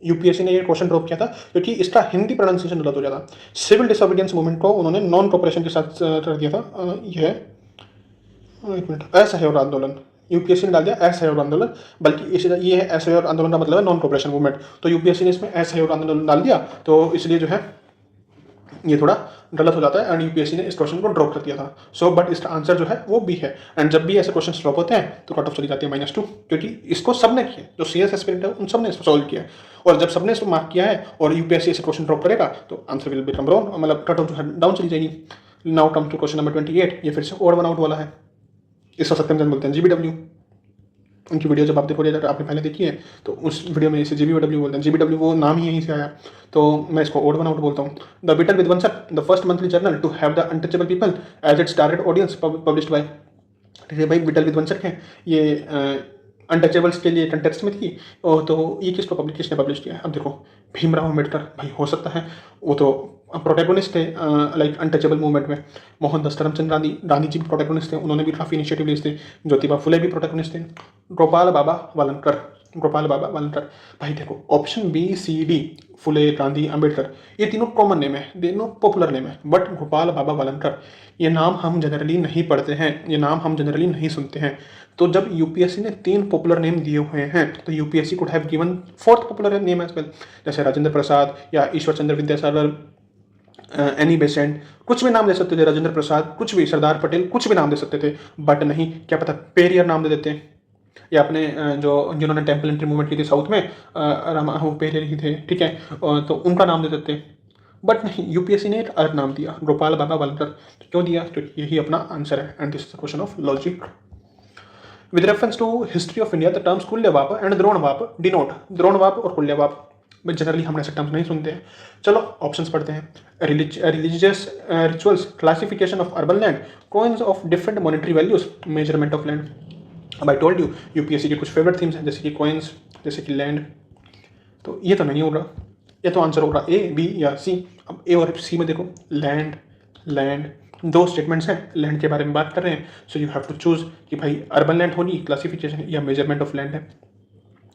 A: यूपीएससी ने ये क्वेश्चन ड्रॉप किया था क्योंकि इसका हिंदी प्रोनाउंसिएशन गलत हो जाता। सिविल डिसोबीडियंस मूवमेंट को उन्होंने नॉन कोऑपरेशन के साथ कर दिया था। ये एक मिनट, असहयोग आंदोलन। यूपीएससी ने डाल दिया असहयोग आंदोलन, बल्कि इस ये है असहयोग आंदोलन का मतलब है नॉन कोऑपरेशन मूवमेंट। तो यूपीएससी ने इसमें असहयोग आंदोलन डाल दिया, तो इसलिए जो है ये थोड़ा गलत हो जाता है एंड यूपीएससी ने इस क्वेश्चन को ड्रॉप कर दिया था। सो बट इसका आंसर जो है वो बी है। एंड जब भी ऐसे क्वेश्चन ड्रॉप होते हैं तो कट ऑफ चली जाती है -2, क्योंकि इसको सबने किया, जो सीएस एस्पिरेंट है उन सबने इसको सॉल्व किया है। और जब सबने इसको मार्क किया है और यूपीएससी ऐसे क्वेश्चन ड्रॉप करेगा तो आंसर विल बिकम रॉन्ग, मतलब कट ऑफ जो है डाउन चली जाएगी। Now come to question number 28। ये फिर से ओड वन आउट वाला है, इसको सत्यम बोलते हैं जीबीडब्ल्यू। उनकी वीडियो जब आप देखोगे, अगर आपने पहले देखी है तो उस वीडियो में इसे जीबीडब्ल्यू बोलते हैं। जीबीडब्ल्यू वो नाम ही यहीं से आया, तो मैं इसको ओड वन आउट बोलता हूँ। द बीटल विद वंसर, the first monthly journal to have the untouchable people as its target audience, published by. ठीक है भाई, बीटल विद वंसर है ये अनटचेबल्स के लिए कंटेक्स्ट में थी, और तो ये किसको किसने पब्लिश किया है? अब देखो भीमराव अम्बेडकर, भाई हो सकता है वो तो प्रोटैगोनिस्ट थे लाइक अनटचेबल मूवमेंट में। मोहनदास करमचंद गांधी जी भी प्रोटैगोनिस्ट थे, उन्होंने भी काफ़ी इनिशिएटिव लिए थे। ज्योतिबा फुले भी प्रोटैगोनिस्ट थे। गोपाल बाबा वालनकर, गोपाल बाबा वालनकर। भाई देखो ऑप्शन बी सी डी, फुले, गांधी, अम्बेडकर, ये तीनों कॉमन नेम है, तीनों पॉपुलर नेम है। बट गोपाल बाबा वालनकर ये नाम हम जनरली नहीं पढ़ते हैं, ये नाम हम जनरली नहीं सुनते हैं। तो जब यूपीएससी ने 3 पॉपुलर नेम दिए हुए हैं तो UPSC could have given 4th popular name as well, जैसे राजेंद्र प्रसाद या ईश्वर चंद्र विद्यासागर, एनी बेसेंट, कुछ भी नाम दे सकते थे। राजेंद्र प्रसाद, कुछ भी, सरदार पटेल, कुछ भी नाम दे सकते थे। बट नहीं, क्या पता पेरियर नाम दे देते, या अपने जो जिन्होंने टेम्पल एंट्री मूवमेंट की थी साउथ में, वो पेरियर ही थे, ठीक है, तो उनका नाम दे देते। बट नहीं, यूपीएससी ने एक अलग नाम दिया, गोपाल बाबा वालनकर। क्यों दिया? तो यही अपना आंसर है and this is the question of logic. With reference to history of India, the terms कुल्यवाप and द्रोणवाप denote, द्रोणवाप और कुल्यवाप में जनरली हम ऐसे टर्म्स नहीं सुनते हैं। चलो ऑप्शंस पढ़ते हैं। Religious rituals, classification of urban land, coins of different monetary values, measurement of land. अब आई टोल्ड यू यूपीएससी के कुछ फेवरेट थीम्स हैं, जैसे कि कॉइन्स, जैसे कि लैंड। तो ये तो नहीं होगा, ये तो आंसर होगा ए, बी या सी। अब ए और सी में देखो, लैंड, लैंड, 2 स्टेटमेंट्स हैं, लैंड के बारे में बात कर रहे हैं। So you have to choose कि भाई अर्बन लैंड होगी, क्लासिफिकेशन या मेजरमेंट ऑफ लैंड है।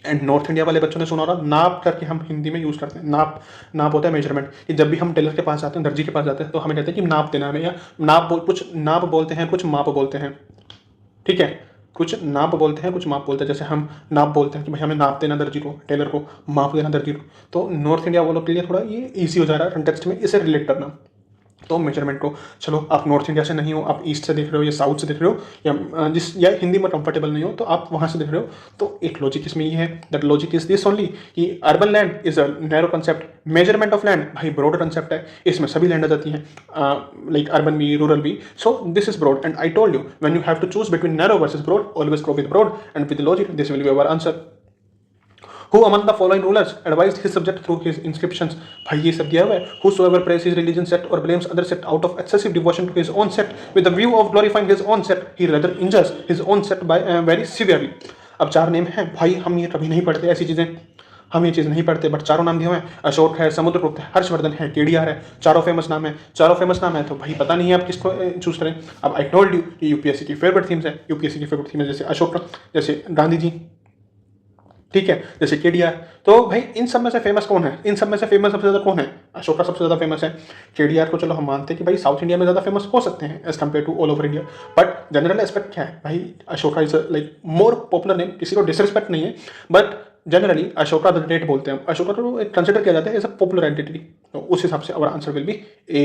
A: एंड नॉर्थ इंडिया वाले बच्चों ने सुना होगा नाप करके हम हिंदी में यूज़ करते हैं। नाप, नाप होता है मेजरमेंट, कि जब भी हम टेलर के पास जाते हैं, दर्जी के पास जाते हैं, तो हमें कहते हैं कि नाप देना हमें, या नाप कुछ नाप बोलते हैं, कुछ माप बोलते हैं, ठीक है। कुछ नाप बोलते हैं, कुछ माप बोलते हैं। जैसे हम नाप बोलते हैं कि भाई हमें नाप देना दर्जी को, टेलर को माप देना दर्जी को। तो नॉर्थ इंडिया वालों के लिए थोड़ा ये ईजी हो जा रहा है कंटेक्स्ट में इसे रिलेट करना। तो मेजरमेंट को, चलो आप नॉर्थ इंडिया से नहीं हो, आप ईस्ट से देख रहे हो या साउथ से देख रहे हो, या हिंदी में कंफर्टेबल नहीं हो तो आप वहाँ से देख रहे हो। तो एक लॉजिक इसमें ये है, that logic is this only कि urban land is a narrow concept, measurement of land भाई ब्रॉड कंसेप्ट है, इसमें सभी लैंड आ जाती हैं, लाइक अर्बन भी, रूरल भी। So this is broad and I told you when you have to choose between narrow versus broad, always go with broad and with logic, this will be our answer. Who among the following rulers advised his subject through his inscriptions? भाई ये सब दिया हुआ है। Whosoever praises his religion sect or blames other sect out of excessive devotion to his own sect with the view of glorifying his own sect, he rather injures his own sect by very severely. अब 4 name हैं भाई, हम ये कभी नहीं पढ़ते ऐसी चीजें, हम ये चीज़ नहीं पढ़ते, बट चारों नाम दिए हुए हैं। अशोक है, समुद्रगुप्त है, हर्षवर्धन है, केडीआर है। चारों फेमस नाम है, चारों फेमस नाम है, तो भाई पता नहीं है आप किसको चूज करें। अब आई टोल्ड यू कि यूपीएससी की फेवरेट थीम्स है, यूपीएससी की फेवरेट थीम है जैसे अशोक, जैसे गांधी जी, ठीक है, जैसे केडीआर। तो भाई इन सब में से फेमस कौन है, इन सब में से फेमस सबसे ज़्यादा कौन है? अशोका सबसे ज़्यादा फेमस है। केडीआर को चलो हम मानते हैं कि भाई साउथ इंडिया में ज़्यादा फेमस हो सकते हैं as compare to all over India, but general aspect क्या है भाई, Ashoka is like more popular name, किसी को डिसरिस्पेक्ट नहीं है, but generally Ashoka the great बोलते हैं, अशोका को कंसिडर किया जाता है एज अ पॉपुलर एंटिटी। तो उस हिसाब से our answer will be A.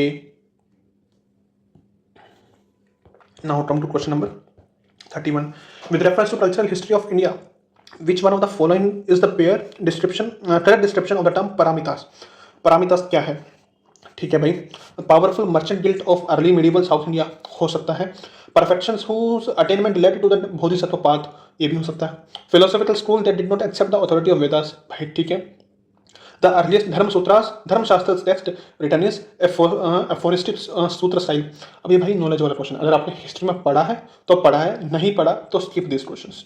A: Now come to question number 31 with reference to cultural history of India, which one of the following is the correct description of the term paramitas? paramitas क्या है? ठीक है भाई, powerful merchant guild of early medieval South India हो सकता है। Perfections whose attainment led to the Bodhisattva path, ये भी हो सकता है। Philosophical school that did not accept the authority of Vedas, भाई ठीक है। The earliest Dharma Sutras, Dharmashastra text written is aphoristic sutra style. अब ये भाई नॉलेज वाला क्वेश्चन, अगर आपने हिस्ट्री में पढ़ा है तो पढ़ा है, नहीं पढ़ा तो skip this questions.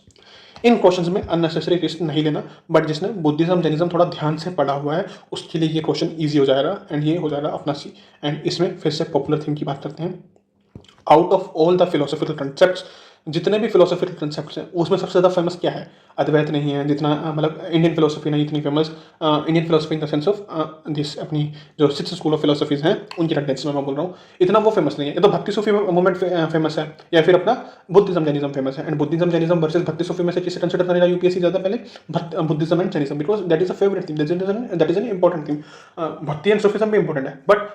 A: In questions में अननेसेसरी रिस्क नहीं लेना, बट जिसने बुद्धिज्म जैनिज्म थोड़ा ध्यान से पढ़ा हुआ है उसके लिए ये क्वेश्चन ईजी हो जाएगा, एंड ये हो जाएगा अपना सी। एंड इसमें फिर से पॉपुलर थीम की बात करते हैं। Out of all the philosophical concepts, जितने भी फिलोसॉफिकल कंसेप्ट्स हैं उसमें सबसे ज़्यादा फेमस क्या है? अद्वैत नहीं है, जितना मतलब इंडियन फिलोसफी नहीं इतनी famous, Indian philosophy in the sense of this अपनी जो 6 स्कूल ऑफ फिलोसफीज हैं उनकी कंटेंट्स में मैं बोल रहा हूँ, इतना वो फेमस नहीं है। ये तो भक्ति सूफी मूवमेंट फेमस है, या फिर अपना बुद्धिज्म जैनिज्म फेमस है। एंड बुद्धिज्म जैनिज्म वर्सेस भक्ति सूफी में से किसे कंसिडर करेगा यूपीएससी ज़्यादा पहले? Buddhism and Jainism, because that is a favourite theme, that is an important theme. Bhakti and Sufism भी इंपॉर्टेंट है, बट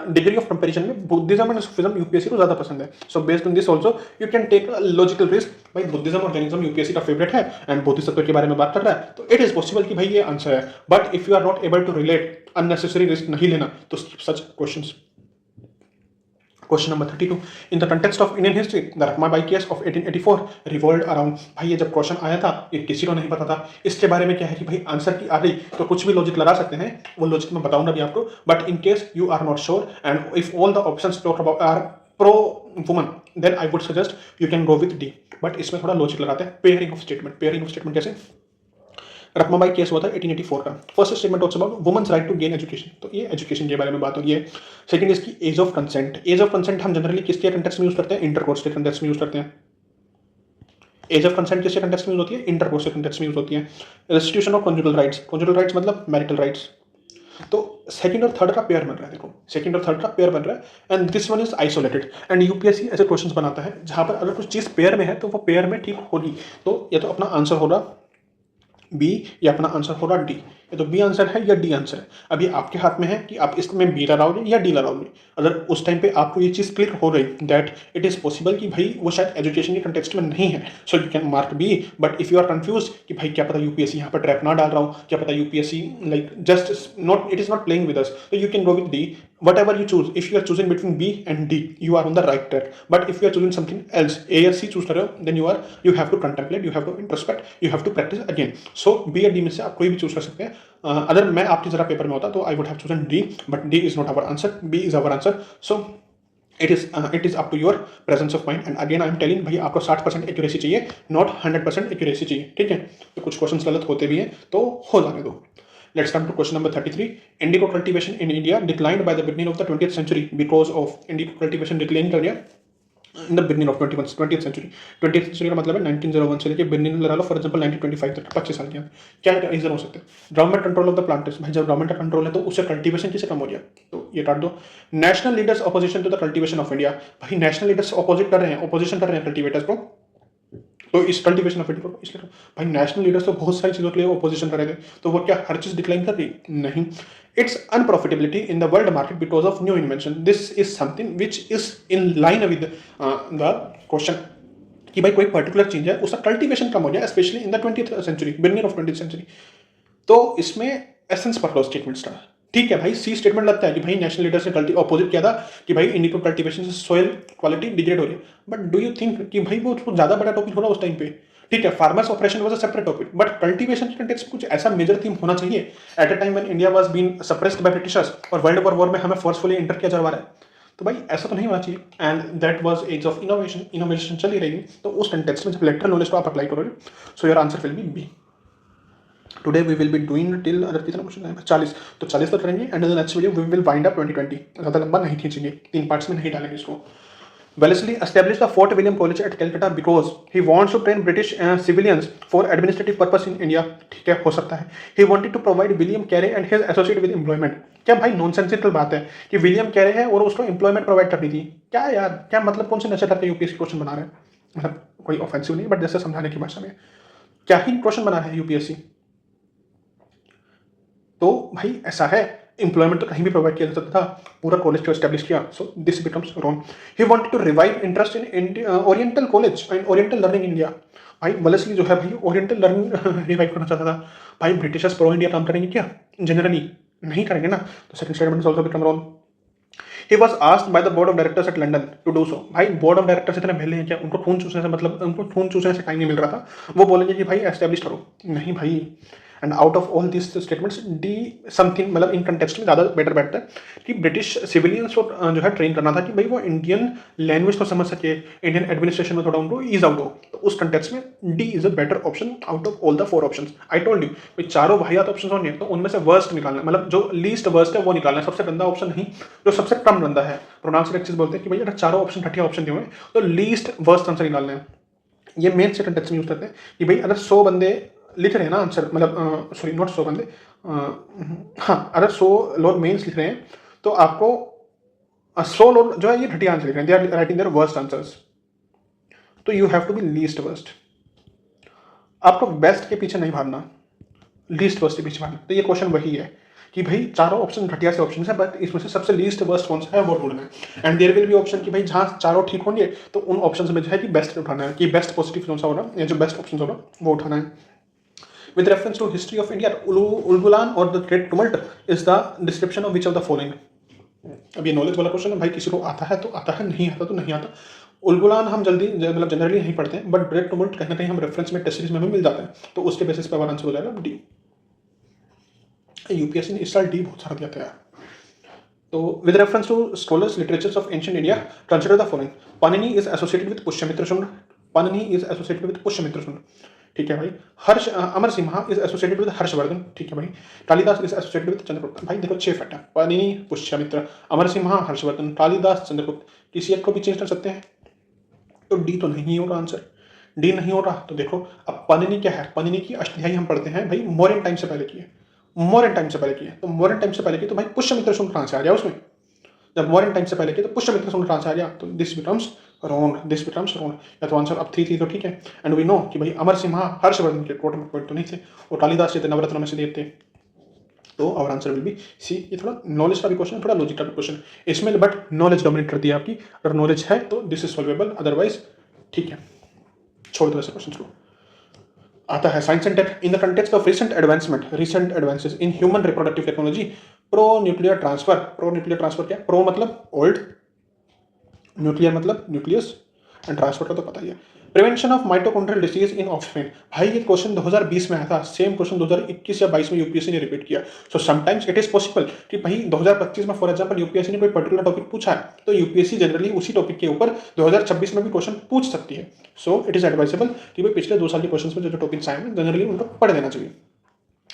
A: डिग्री ऑफ कंपेरिजन में बुद्धिज्म एंड सूफिज्म यूपीएससी को ज्यादा पसंद है। So based on this also you can take a logical risk, भाई Buddhism और Jainism UPSC का फेवरेट है एंड बोधिसत्व के बारे में बात कर रहा है, तो इट इज पॉसिबल कि भाई ये आंसर है। But if you are not able to relate, unnecessary risk नहीं लेना, तो such questions. Question number 32 in the context of Indian history the Rakhmabai case of 1884 revolved around, भाई ये जब क्वेश्चन आया था ये किसी को नहीं पता था। इसके बारे में क्या है कि भाई आंसर की आ गई तो कुछ भी लॉजिक लगा सकते हैं, वो लॉजिक मैं बताऊंगा भी आपको, but in case you are not sure and if all the options talk about are pro woman, then I would suggest you can go with D. But इसमें थोड़ा लॉजिक लगाते हैं। Pairing of statement, pairing of statement कैसे? Rakhmabai case हुआ था 1884 का। First statement talks about women's right to gain education, तो ये एजुकेशन के बारे में बात हो रही है। सेकंड इसकी age of consent. Age of consent हम जनरली किसके कंटेक्स्ट में यूज करते हैं? इंटरकोर्स के कंटेक्स्ट में यूज करते हैं। एज ऑफ कंसेंट किसके कंटेक्स्ट में यूज होती है? इंटरकोर्स के कंटेक्स्ट में यूज होती है। Restitution of conjugal rights, conjugal rights मतलब मैरिटल राइट्स। तो सेकंड और थर्ड का पेयर बन रहा है, देखो सेकंड और थर्ड का पेयर बन रहा है and this one is isolated. And UPSC ऐसे क्वेश्चंस बनाता है जहां पर अगर कुछ चीज पेयर में है तो वो पेयर में ठीक होगी, तो या तो अपना आंसर होगा बी या अपना आंसर होगा डी। या तो बी आंसर है या डी आंसर है। अभी आपके हाथ में है कि आप इसमें बी लगाओगे या डी लगाओगे। अगर उस टाइम पे आपको ये चीज़ क्लिक हो गई दैट इट इज़ पॉसिबल कि भाई वो शायद एजुकेशन के कंटेक्स्ट में नहीं है, so you can mark B. But if you are confuse कि भाई क्या पता यूपीएससी यहाँ पर ट्रैप ना डाल रहा हूँ, क्या पता UPSC like just not, it is not playing with us, तो you can go with D. Whatever you choose, if you are choosing between B and D, you are on the right track. But if you are choosing something else, A or C choose कर रहे हो, then you have to contemplate, you have to introspect, you have to practice again. So B या D में से आप कोई भी choose कर सकते हैं। अगर मैं आपकी जरा पेपर में होता तो I would have chosen D, but D is not our answer, B is our answer. So it is up to your presence of mind. And again I am telling भाई आपको 60% एक्यूरेसी चाहिए, not 100% accuracy चाहिए, ठीक है? तो कुछ questions गलत होते भी हैं तो हो जाने दो। Let's come to question number 33. Indigo cultivation in India declined by the beginning of the 20th century because of indigo cultivation decline कर गया in the beginning of 20th century. 20th century का मतलब है 1901 से लेके beginning लगा लो for example 1925 तक, 25 साल के क्या रीजन हो सकते हैं? Government control of the plantation, भाई जब गवर्नमेंट का कंट्रोल है तो उससे कल्टीवेशन किसे कम हो गया, तो ये काट दो। National leaders opposition to the cultivation of indigo, भाई नेशनल लीडर्स ऑपोजिट कर रहे हैं, ऑपोजिशन कर रहे हैं कल्टीवेटर्स को, तो इस कल्टिवेशन ऑफ इंडिया इसलिए भाई नेशनल लीडर्स तो बहुत सारी चीज़ों के लिए अपोजिशन कर रहे थे, तो वो क्या हर चीज़ डिक्लाइन कर रही? नहीं। It's unprofitability in the world market because of new invention, this is something which is in line with the question कि भाई कोई पर्टिकुलर चीज है उसका कल्टिवेशन कम हो गया, specially in the 20th century, beginning of 20th century. तो इसमें एसेंस पकड़ो स्टेटमेंट्स का, ठीक है भाई। सी स्टेटमेंट लगता है कि भाई नेशनल लीडर्स ने अपोजिट किया था कि भाई इंडियन कल्टिवेशन से सोयल क्वालिटी डिग्रेड हो रही है, बट डू यू थिंक कि भाई वो ज्यादा बड़ा टॉपिक होना उस टाइम पे? ठीक है, farmers operation was a separate topic, but cultivation के कंटेक्स्ट में कुछ ऐसा मेजर थीम होना चाहिए at a time when India was being suppressed by Britishers और वर्ल्ड वॉर में हमें फोर्सफुली एंटर किया जा रहा है। तो भाई ऐसा तो नहीं होना चाहिए, and that was age of innovation, innovation चल ही रही। तो उस कंटेक्स्ट में जब इलेक्ट्रल नॉलेज को आप अप्लाई करोगे, so your answer will be B. Today we will be doing till अगर कितना क्वेश्चन है 40, तो 40 तो करेंगे, and the next video we will wind up 2020। ज़्यादा लंबा नहीं खींचेंगे, 3 पार्ट्स में नहीं डालेंगे इसको। Wellesley established the Fort William College at Calcutta because he wants to train British civilians for administrative purpose in India। ठीक है, हो सकता है। He wanted to provide William Carey and his associate with employment। क्या भाई nonsensical बात है कि विलियम कैरे है और उसको एम्प्लॉयमेंट प्रोवाइड करनी थी? क्या यार, क्या मतलब, कौन से नशे करके यूपीएससी क्वेश्चन बना रहे हैं? मतलब कोई ऑफेंसिव नहीं, बट जैसे समझाने की भाषा में क्या ही क्वेश्चन बना है यूपीएससी। तो भाई ऐसा है, एम्प्लॉयमेंट तो कहीं भी प्रोवाइड किया जा सकता था, पूरा कॉलेज को एस्टैब्लिश किया, so this becomes wrong. He wanted to revive interest in oriental college and oriental learning India. भाई वेलेस्ली जो है भाई ओरिएंटल लर्निंग रिवाइव करना चाहता था। भाई ब्रिटिशर्स प्रो इंडिया काम करेंगे क्या? जनरली नहीं करेंगे ना, तो second statement is also become wrong. He was asked by the board of directors at London to do so. भाई बोर्ड ऑफ डायरेक्टर्स इतने पहले हैं क्या? उनको खून चूसने से मतलब, उनको खून चूसने से टाइम नहीं मिल रहा था, वो बोलेंगे कि भाई एस्टेब्लिश करो? नहीं भाई। And out of all this statements D something मतलब इन कंटेक्स्ट में ज़्यादा बेटर बैठता है कि ब्रिटिश सिविलियंस को जो है ट्रेन करना था कि भाई वो इंडियन लैंग्वेज को समझ सके, इंडियन एडमिनिस्ट्रेशन में थोड़ा उनको ईज आउट हो। तो उस कंटेक्स्ट में D is a better option out of all the 4 option. I told you भाई चारों वाहियात ऑप्शन होंगे, तो उनमें से वर्स्ट निकालना, मतलब जो लीस्ट वर्स्ट है वो निकालना है, सबसे गंदा ऑप्शन नहीं, जो सबसे कम गंदा है। प्रोनाउंसिएट चीज बोलते हैं कि भाई अगर चारों ऑप्शन घटिया ऑप्शन दिए हुए हैं तो लीस्ट वर्स्ट आंसर निकालना है। ये मेन से कंटेक्स्ट में यूज करते हैं कि भाई अगर 100 बंदे लिख रहे हैं ना आंसर, मतलब सॉरी नॉट 100 बंदे, हाँ अगर 100 लोग मेंस लिख रहे हैं तो आपको 100 लोग जो है ये घटिया आंसर लिख रहे हैं, they are writing their worst answers, तो you have to be least worst. आपको बेस्ट के पीछे नहीं भागना, लीस्ट वर्स्ट के पीछे भागना। तो ये क्वेश्चन वही है कि भाई चारों ऑप्शन घटिया से ऑप्शन है, बट इसमें से सबसे लीस्ट वर्स्ट कौन सा है वो ढूंढना है। And there will be option कि भाई जहाँ चारों ठीक होंगे तो उन ऑप्शन में जो है कि बेस्ट उठाना है, कि बेस्ट पॉजिटिव कौन सा होगा या जो बेस्ट ऑप्शन होगा वो उठाना है। With reference to history of India, Ulgulan or the Great Tumult is the description of which of the following। अब ये नॉलेज वाला क्वेश्चन है भाई, किसी को आता है तो आता है, नहीं आता तो नहीं आता। उलगुलान हम जल्दी मतलब जनरली नहीं पढ़ते हैं, बट ग्रेट टुमल्ट कहीं ना कहीं हम रेफरेंस में टेस्ट सीरीज में हमें मिल जाता है, तो उसके बेसिस पे हमारा आंसर हो जाएगा डी। यूपीएससी ने इस साल डी बहुत सारा दिया था यार। तो with reference to scholars literatures of ancient India consider the following. Panini is associated with Pushyamitra Shunga. Panini is associated with Pushyamitra Shunga, ठीक है भाई। Harsh Amar Simha is associated with Harshvardhan, ठीक है भाई। Kalidas is associated with Chandragupta. भाई देखो 6 फैक्ट है, पाणिनि, पुष्यमित्र, अमर सिम्हा, हर्षवर्धन, कालिदास, चंद्रगुप्त। किसी एक को भी चेंज कर सकते हैं, तो डी तो नहीं होगा आंसर, डी नहीं हो रहा। तो देखो अब पाणिनि क्या है, पाणिनि की अष्टध्यायी हम पढ़ते हैं भाई मौर्यन टाइम से पहले की है, मौर्यन टाइम से पहले की है, तो मौर्यन टाइम से पहले की तो भाई पुष्यमित्र शुंग कहाँ से आ गया उसमें? जब मॉडर्न टाइम से पहले के तो पुष्यमित्र शुंग कहाँ से आ गया? तो this becomes wrong, this becomes wrong. या तो आंसर अब 3 थी तो ठीक है। एंड वी नो कि भाई अमर सिम्हा हर्षवर्धन के कोट में पॉइंट तो नहीं थे, और कालिदास के नवरत्न में से देते, तो our answer will be C. ये थोड़ा नॉलेज का भी क्वेश्चन है, थोड़ा लॉजिक का भी क्वेश्चन इसमें, बट नॉलेज डोमिनेट करती है आपकी। अगर नॉलेज है तो दिस इज सॉल्वेबल, अदरवाइज ठीक है, छोड़ दो ऐसे क्वेश्चन को। आता है science and tech in the context of recent advances in human reproductive technology. Pro nuclear transfer क्या? प्रो मतलब ओल्ड, न्यूक्लियर मतलब न्यूक्लियस, एंड ट्रांसफर का तो पता ही है। Prevention of mitochondrial disease in offspring. भाई ये क्वेश्चन 2020 में आया था, सेम क्वेश्चन 2021 या 22 में यूपीएससी ने रिपीट किया। So sometimes it is possible कि भाई 2025 में फॉर एग्जांपल यूपीएससी ने कोई पर्टिकुलर टॉपिक पूछा है, तो यूपीएससी जनरली उसी टॉपिक के ऊपर 2026 में भी क्वेश्चन पूछ सकती है। सो इट इज एडवाइजेबल कि भाई पिछले 2 साल के क्वेश्चन में जो टॉपिक्स आए हैं जनरली उनको पढ़ लेना चाहिए।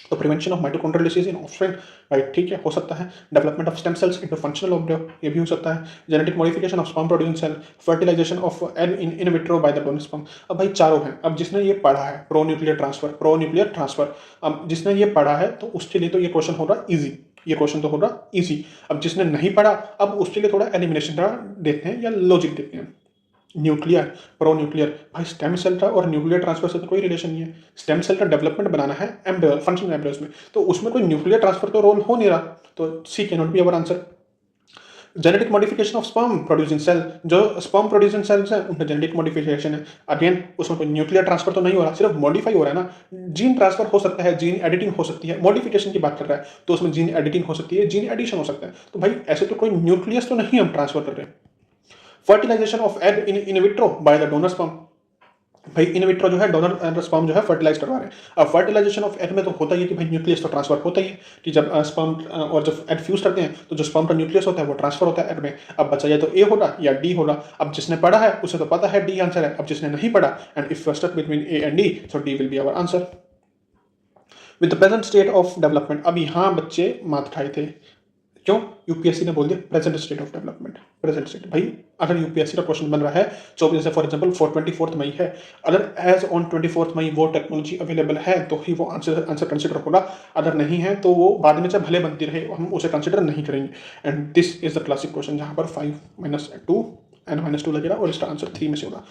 A: तो prevention of mitochondrial disease in offspring, right, ठीक है, हो सकता है। Development of stem cells into functional embryo, ये भी हो सकता है। Genetic modification of sperm producing cell, fertilization of egg in vitro by the donor sperm. अब भाई चारों हैं, अब जिसने ये पढ़ा है प्रो न्यूक्लियर ट्रांसफर, अब जिसने ये पढ़ा है तो उसके लिए तो ये क्वेश्चन होगा ईजी, ये क्वेश्चन तो होगा ईजी। अब जिसने नहीं पढ़ा अब उसके लिए थोड़ा एलिमिनेशन देते हैं या लॉजिक देते हैं। Nuclear, pro nuclear. भाई स्टेम सेल का और न्यूक्लियर ट्रांसफर से तो कोई रिलेशन नहीं है। स्टेम सेल का डेवलपमेंट बनाना है एम्ब्रियो, फंक्शनल एम्ब्रियोस में, तो उसमें कोई न्यूक्लियर ट्रांसफर तो रोल हो नहीं रहा, तो C can not be our answer. Genetic modification of sperm producing cell, जो स्पर्म प्रोड्यूसिंग सेल्स हैं उनका जेनेटिक मॉडिफिकेशन है। अगेन उसमें कोई न्यूक्लियर ट्रांसफर तो नहीं हो रहा, सिर्फ मॉडिफाई हो रहा है ना। जीन ट्रांसफर हो सकता है, जीन एडिटिंग हो सकती है, मॉडिफिकेशन की बात कर रहा है तो उसमें जीन एडिटिंग हो सकती है, जीन एडिशन हो सकता है। तो भाई ऐसे तो कोई न्यूक्लियस तो नहीं हम ट्रांसफर कर रहे हैं। Fertilization of egg in vitro by the donor sperm, भाई इन विट्रो जो है डोनर स्पर्म जो है फर्टिलाइज करवा रहे हैं। अब फर्टिलाइजेशन ऑफ एग में तो होता ही है कि भाई न्यूक्लियस तो ट्रांसफर होता ही है, कि जब स्पर्म और जब एग फ्यूज करते हैं तो जो स्पर्म का न्यूक्लियस होता है वो ट्रांसफर होता है एग में। अब बचा या तो ए होगा या डी होगा। अब जिसने पढ़ा है उसे तो पता है डी आंसर है, अब जिसने नहीं पढ़ा and if stuck between A and D so D will be our answer. With the present state of development, अब यहाँ बच्चे मात खाए थे, क्यों? यूपीएससी ने बोल दिया present state of development, present state. भाई अगर यूपीएससी का क्वेश्चन बन रहा है 24 से, फॉर एग्जांपल 24 मई है, अगर एज ऑन 24 मई वो टेक्नोलॉजी अवेलेबल है तो ही वो आंसर कंसिडर होगा, अगर नहीं है तो वो बाद में चाहे भले बनती रहे हम उसे कंसिडर नहीं करेंगे। And this is the classic question जहां पर 5 - 2 एंड -2 लगेगा और इसका आंसर 3 में से होगा।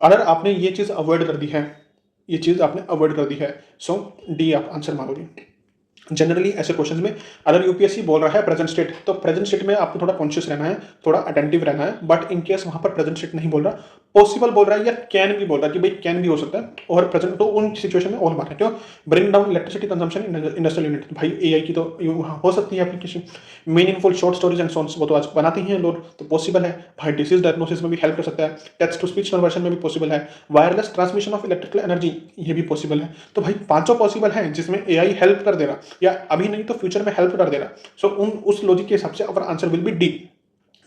A: अगर आपने ये चीज अवॉइड कर दी है, ये चीज आपने अवॉइड कर दी है, सो डी आप आंसर मारोगे। जनरली ऐसे क्वेश्चंस में अगर यूपीएससी बोल रहा है प्रेजेंट स्टेट, तो प्रेजेंट स्टेट में आपको थोड़ा कॉन्शियस रहना है, थोड़ा अटेंटिव रहना है। बट इन केस वहां पर प्रेजेंट स्टेट नहीं बोल रहा, पॉसिबल बोल रहा है या कैन भी बोल रहा है कि भाई कैन भी हो सकता है और प्रेजेंट, तो उन सिचुएशन में और बात है। क्यों? Bring down electricity consumption industrial unit, भाई एआई की तो हो सकती है application. Meaningful short stories and songs, वो तो आज बनाते ही हैं लोग, तो पॉसिबल है। भाई डिसीज डायग्नोसिस में भी हेल्प कर सकता है, टेक्स्ट टू स्पीच कन्वर्शन में भी पॉसिबल है, wireless transmission of electrical energy ये भी पॉसिबल है। तो भाई पांचों पॉसिबल है जिसमें एआई हेल्प कर दे रहा, या अभी नहीं तो फ्यूचर में हेल्प कर दे रहा। सो उस लॉजिक के हिसाब से our answer will be D,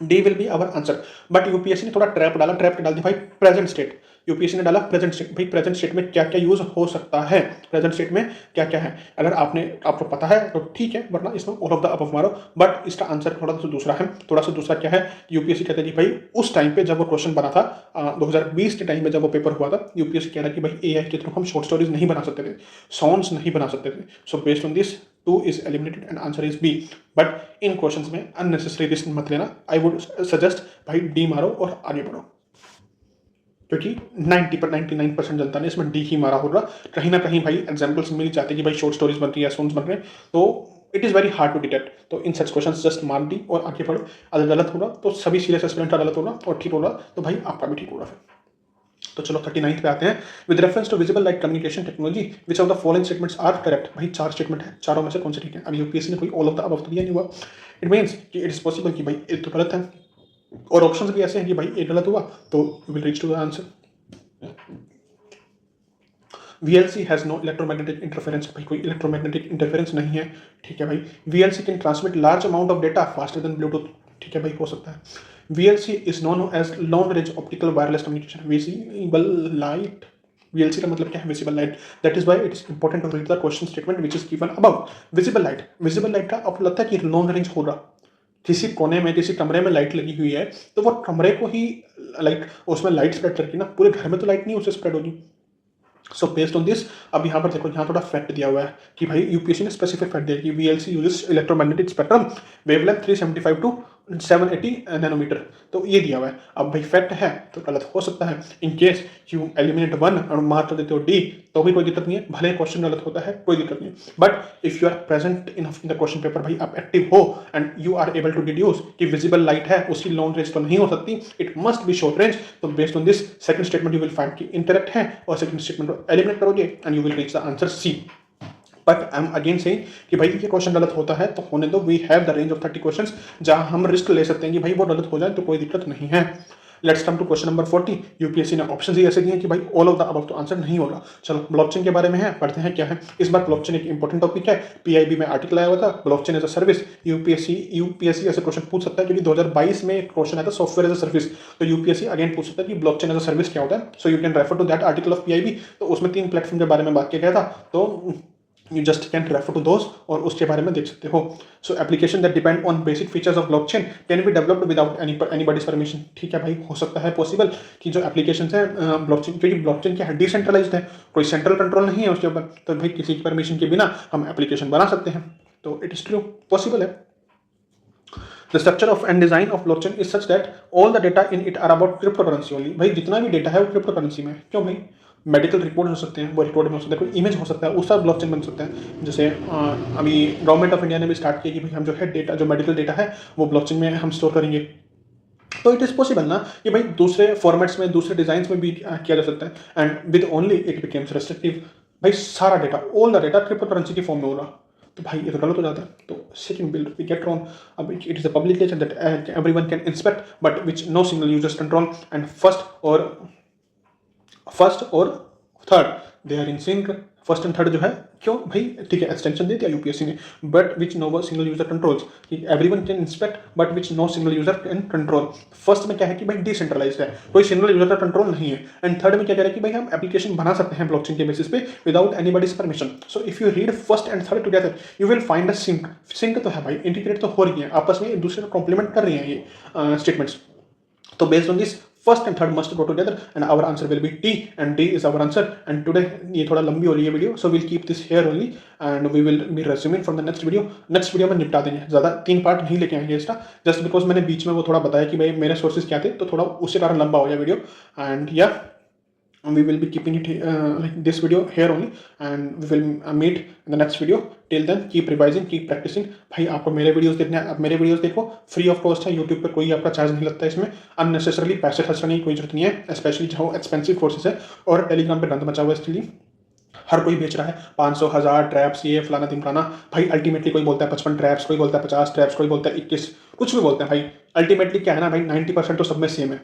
A: D will B our answer. But UPSC ने थोड़ा ट्रैप डाल दिया भाई प्रेजेंट स्टेट। यूपीएससी ने डाला प्रेजेंट स्टेट, भाई प्रेजेंट स्टेट में क्या क्या यूज हो सकता है, प्रेजेंट स्टेट में क्या क्या है। अगर आपको पता है तो ठीक है, वरना इसमें ऑल ऑफ द अबव मारो। बट इसका आंसर थोड़ा सा दूसरा है, थोड़ा सा दूसरा क्या है, यूपीएससी कहते हैं कि भाई उस टाइम पे जब वो क्वेश्चन बना था 2020 के टाइम में जब वो पेपर हुआ था, यूपीएससी कह रहा है कि भाई एआई के थ्रू हम शॉर्ट स्टोरीज नहीं बना सकते थे, सॉन्ग्स नहीं बना सकते थे। सो based on this 2 is eliminated and answer is B. But in questions में अननेसेसरी रिस्क मत लेना। आई वुड सजेस्ट भाई डी मारो और आगे बढ़ो, क्योंकि 99% जनता ने इसमें डी ही मारा होगा। कहीं ना कहीं भाई एग्जाम्पल्स मिल जाते हैं कि भाई शॉर्ट स्टोरीज बन रही है, सॉन्ग्स बन रहे हैं, तो it is very hard to detect. तो इन सच क्वेश्चन जस्ट मार डी और आगे बढ़ो। अगर गलत होगा तो सभी सीरियस एस्पिरेंट का गलत होगा और ठीक होगा तो भाई आपका भी ठीक होगा फिर। तो चलो 39 पे आते हैं। With reference to visible light communication technology which of the following statements are correct. भाई 4 स्टेटमेंट है, चारों में से कौन से ठीक है? अब यूपीएससी ने कोई ऑल ऑफ द अबव तो दिया नहीं हुआ। इट मीन्स कि इट इज पॉसिबल कि भाई एक तो गलत है और ऑप्शंस भी ऐसे हैं कि भाई एक गलत हुआ तो you will reach to the answer. VLC has no electromagnetic interference, भाई कोई इलेक्ट्रोमैग्नेटिक इंटरफेरेंस नहीं है, ठीक है भाई। VLC can transmit large amount of data faster than Bluetooth, ठीक है भाई, हो सकता है। VLC is known as long range optical wireless communication, visible light. VLC का मतलब क्या है? Visible light. That is why it is important to read the question statement which is given above. Visible light का आपको लगता है कि long range होगा, किसी कोने में किसी कमरे में लाइट लगी हुई है तो वो कमरे को ही लाइट, उसमें लाइट स्प्रेड करके ना, पूरे घर में तो लाइट नहीं उसे स्प्रेड होगी। सो बेस्ड ऑन दिस, अब यहाँ पर देखो, यहाँ थोड़ा फैक्ट दिया हुआ है कि भाई यूपीएससी ने स्पेसिफिक फैक्ट दिया कि VLC uses electromagnetic spectrum wavelength 375 to 780 nanometre, तो ये दिया हुआ है। अब भाई फैक्ट है तो गलत हो सकता है। इन केस यू एलिमिनेट 1 और मार्क कर देते हो डी तो भी कोई दिक्कत नहीं है, भले क्वेश्चन गलत होता है कोई दिक्कत नहीं है। But if you are present in the question paper, भाई आप एक्टिव हो and you are able to deduce कि विजिबल लाइट है उसकी लॉन्ग रेंज तो नहीं हो सकती, it must be short range. तो based on this second statement you will find कि इंटरेक्ट है और सेकंड स्टेटमेंट को एलिमिनेट करोगे and you will reach the answer C. But I am again saying कि भाई ये क्वेश्चन गलत होता है तो होने दो, we have the range of 30 questions जहां हम रिस्क ले सकते हैं कि भाई वो गलत हो जाए तो कोई दिक्कत नहीं है। Let's come to question number 40। UPSC ने ऑप्शन ही ऐसे दिए हैं कि भाई ऑल ऑफ द अबव तो आंसर नहीं होगा। चलो ब्लॉकचेन के बारे में है, पढ़ते हैं क्या है। इस बार ब्लॉकचेन एक इंपॉर्टेंट टॉपिक है, पीआईबी में आर्टिकल आया हुआ था, blockchain as a service. UPSC ऐसे क्वेश्चन पूछ सकता है क्योंकि 2022 में एक क्वेश्चन आया था सॉफ्टवेयर एज अ सर्विस, तो यूपीएससी अगेन पूछ सकता है कि ब्लॉकचेन एज अ सर्विस क्या होता है। So you can refer to that article of PIB. तो उसमें 3 प्लेटफॉर्म के बारे में बात किया गया था, तो you just can refer to those और उसके बारे में देख सकते हो। So application that depend on basic features of blockchain can be developed without anybody's permission। ठीक है भाई, हो सकता है पॉसिबल कि जो एप्लीकेशन है ब्लॉकचेन, क्योंकि ब्लॉकचेन क्या है, डिसेंट्रलाइज्ड है, कोई सेंट्रल कंट्रोल नहीं है उसके ऊपर, तो भाई किसी की परमिशन के बिना हम एप्लीकेशन बना सकते हैं। तो इट इज ट्रू, पॉसिबल है। The structure of and design of blockchain is such that all the data in it are about cryptocurrency only. भाई जितना भी डेटा है वो क्रिप्टो करेंसी में है। क्यों भाई? मेडिकल रिपोर्ट हो सकते हैं, वो रिपोर्ट में हो सकता है, कोई इमेज हो सकता है, उसका ब्लॉकचेन बन सकता है। जैसे अभी गवर्नमेंट ऑफ इंडिया ने भी स्टार्ट किया कि भाई हम जो है डेटा, जो मेडिकल डेटा है वो ब्लॉकचेन में हम स्टोर करेंगे। तो इट इज पॉसिबल ना कि भाई दूसरे फॉर्मेट्स में, दूसरे डिजाइन में भी किया जा सकता है। And with only it becomes restrictive. भाई सारा data, all the data crypto currency की फॉर्म में होगा, तो भाई ये तो गलत हो जाता है। तो second will we get wrong. अब it is a public nature that everyone can inspect but which no single users control. And first और third they are in sync. First and third जो है, क्यों भाई? ठीक है, एक्सटेंशन दे दिया यूपीएससी ने, but which no single user controls, everyone can inspect but which no single user can control. First में क्या है कि भाई डिसेंट्रलाइज्ड है, कोई सिंगल यूजर का कंट्रोल नहीं है। एंड थर्ड में क्या कह रहा है कि भाई हम एप्लीकेशन बना सकते हैं ब्लॉकचेन के बेसिस पे without anybody's permission. So if you read first and third together you will find a sync. Sync तो है भाई, इंटीग्रेट तो हो रही है, आपस में एक दूसरे को कॉम्प्लीमेंट कर रही हैं ये स्टेटमेंट्स। तो based on this first and third must go together and our answer will be T and D is our answer. And today ये थोड़ा लंबी हो रही है video, so will keep this here only and we will be resuming from the next video. Next video में निपटा देंगे, ज़्यादा 3 पार्ट नहीं लेके आएंगे इसका, जस्ट बिकॉज मैंने बीच में वो थोड़ा बताया कि भाई मेरे सोर्सेज क्या थे, तो थोड़ा उसके कारण लंबा हो गया वीडियो। एंड या we will be keeping it like this video here only and we will meet in the next video. Till then keep revising, keep practicing। भाई आपको मेरे वीडियोस देखने हैं, आप मेरे वीडियोस देखो, फ्री ऑफ कॉस्ट है, यूट्यूब पर कोई आपका चार्ज नहीं लगता है, इसमें अननेसेसरली पैसे खर्च करने की कोई जरूरत नहीं है, स्पेशली जो एक्सपेंसिव कोर्सेज है। और टेलीग्राम पे गंद मचा हुआ है, इसके लिए हर कोई बेच रहा है 500 1000 ट्रैप्स, ये फलाना तिमकाना। भाई अल्टीमेटली कोई बोलता है 55 ट्रैप्स, कोई बोलता है 50 ट्रैप्स, कोई बोलता है 21, कुछ भी बोलते हैं भाई। अल्टीमेटली क्या है ना भाई, 90% तो सब में सेम है,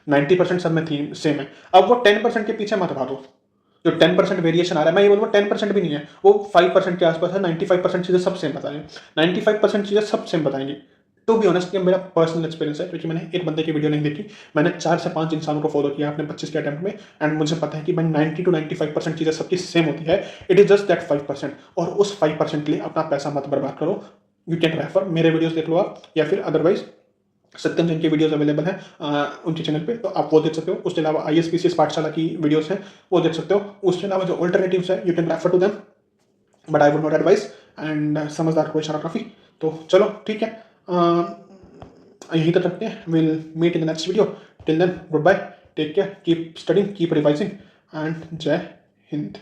A: 90% सब में थीम सेम है। अब वो 10% के पीछे मत भागो, जो 10% वेरिएशन आ रहा है, मैं ये बोलूँगा 10% भी नहीं है, वो 5% के आसपास है। 95% चीज़ें सब सेम बताएंगे, 95% चीज़ें सब सेम बताएंगे। टू बी ऑनेस्ट, ये मेरा पर्सनल एक्सपीरियंस है, क्योंकि मैंने एक बंदे की वीडियो नहीं देखी, मैंने 4 से 5 इंसानों को फॉलो किया अपने 25 के अटेम्प्ट में। एंड मुझे पता है कि भाई 90 to 95% चीज़ें सबकी सेम होती है। इट इज़ जस्ट दैट 5%, और उस 5% के लिए अपना पैसा मत बर्बाद करो। यू कैन रेफर, मेरे वीडियोस देख लो आप, या फिर अदरवाइज सत्यम जैन की वीडियोस अवेलेबल हैं उनके चैनल पे, तो आप वो देख सकते हो। उसके अलावा ISPCS पाठशाला की वीडियोस हैं, वो देख सकते हो। उसके अलावा जो ऑल्टरनेटिव्स है, you can refer to them, but I would not advise. And समझदार को इशारा काफ़ी। तो चलो ठीक है, यहीं तक रखते हैं। Will meet in the next video. Till then goodbye, take care, keep studying, keep revising and जय हिंद।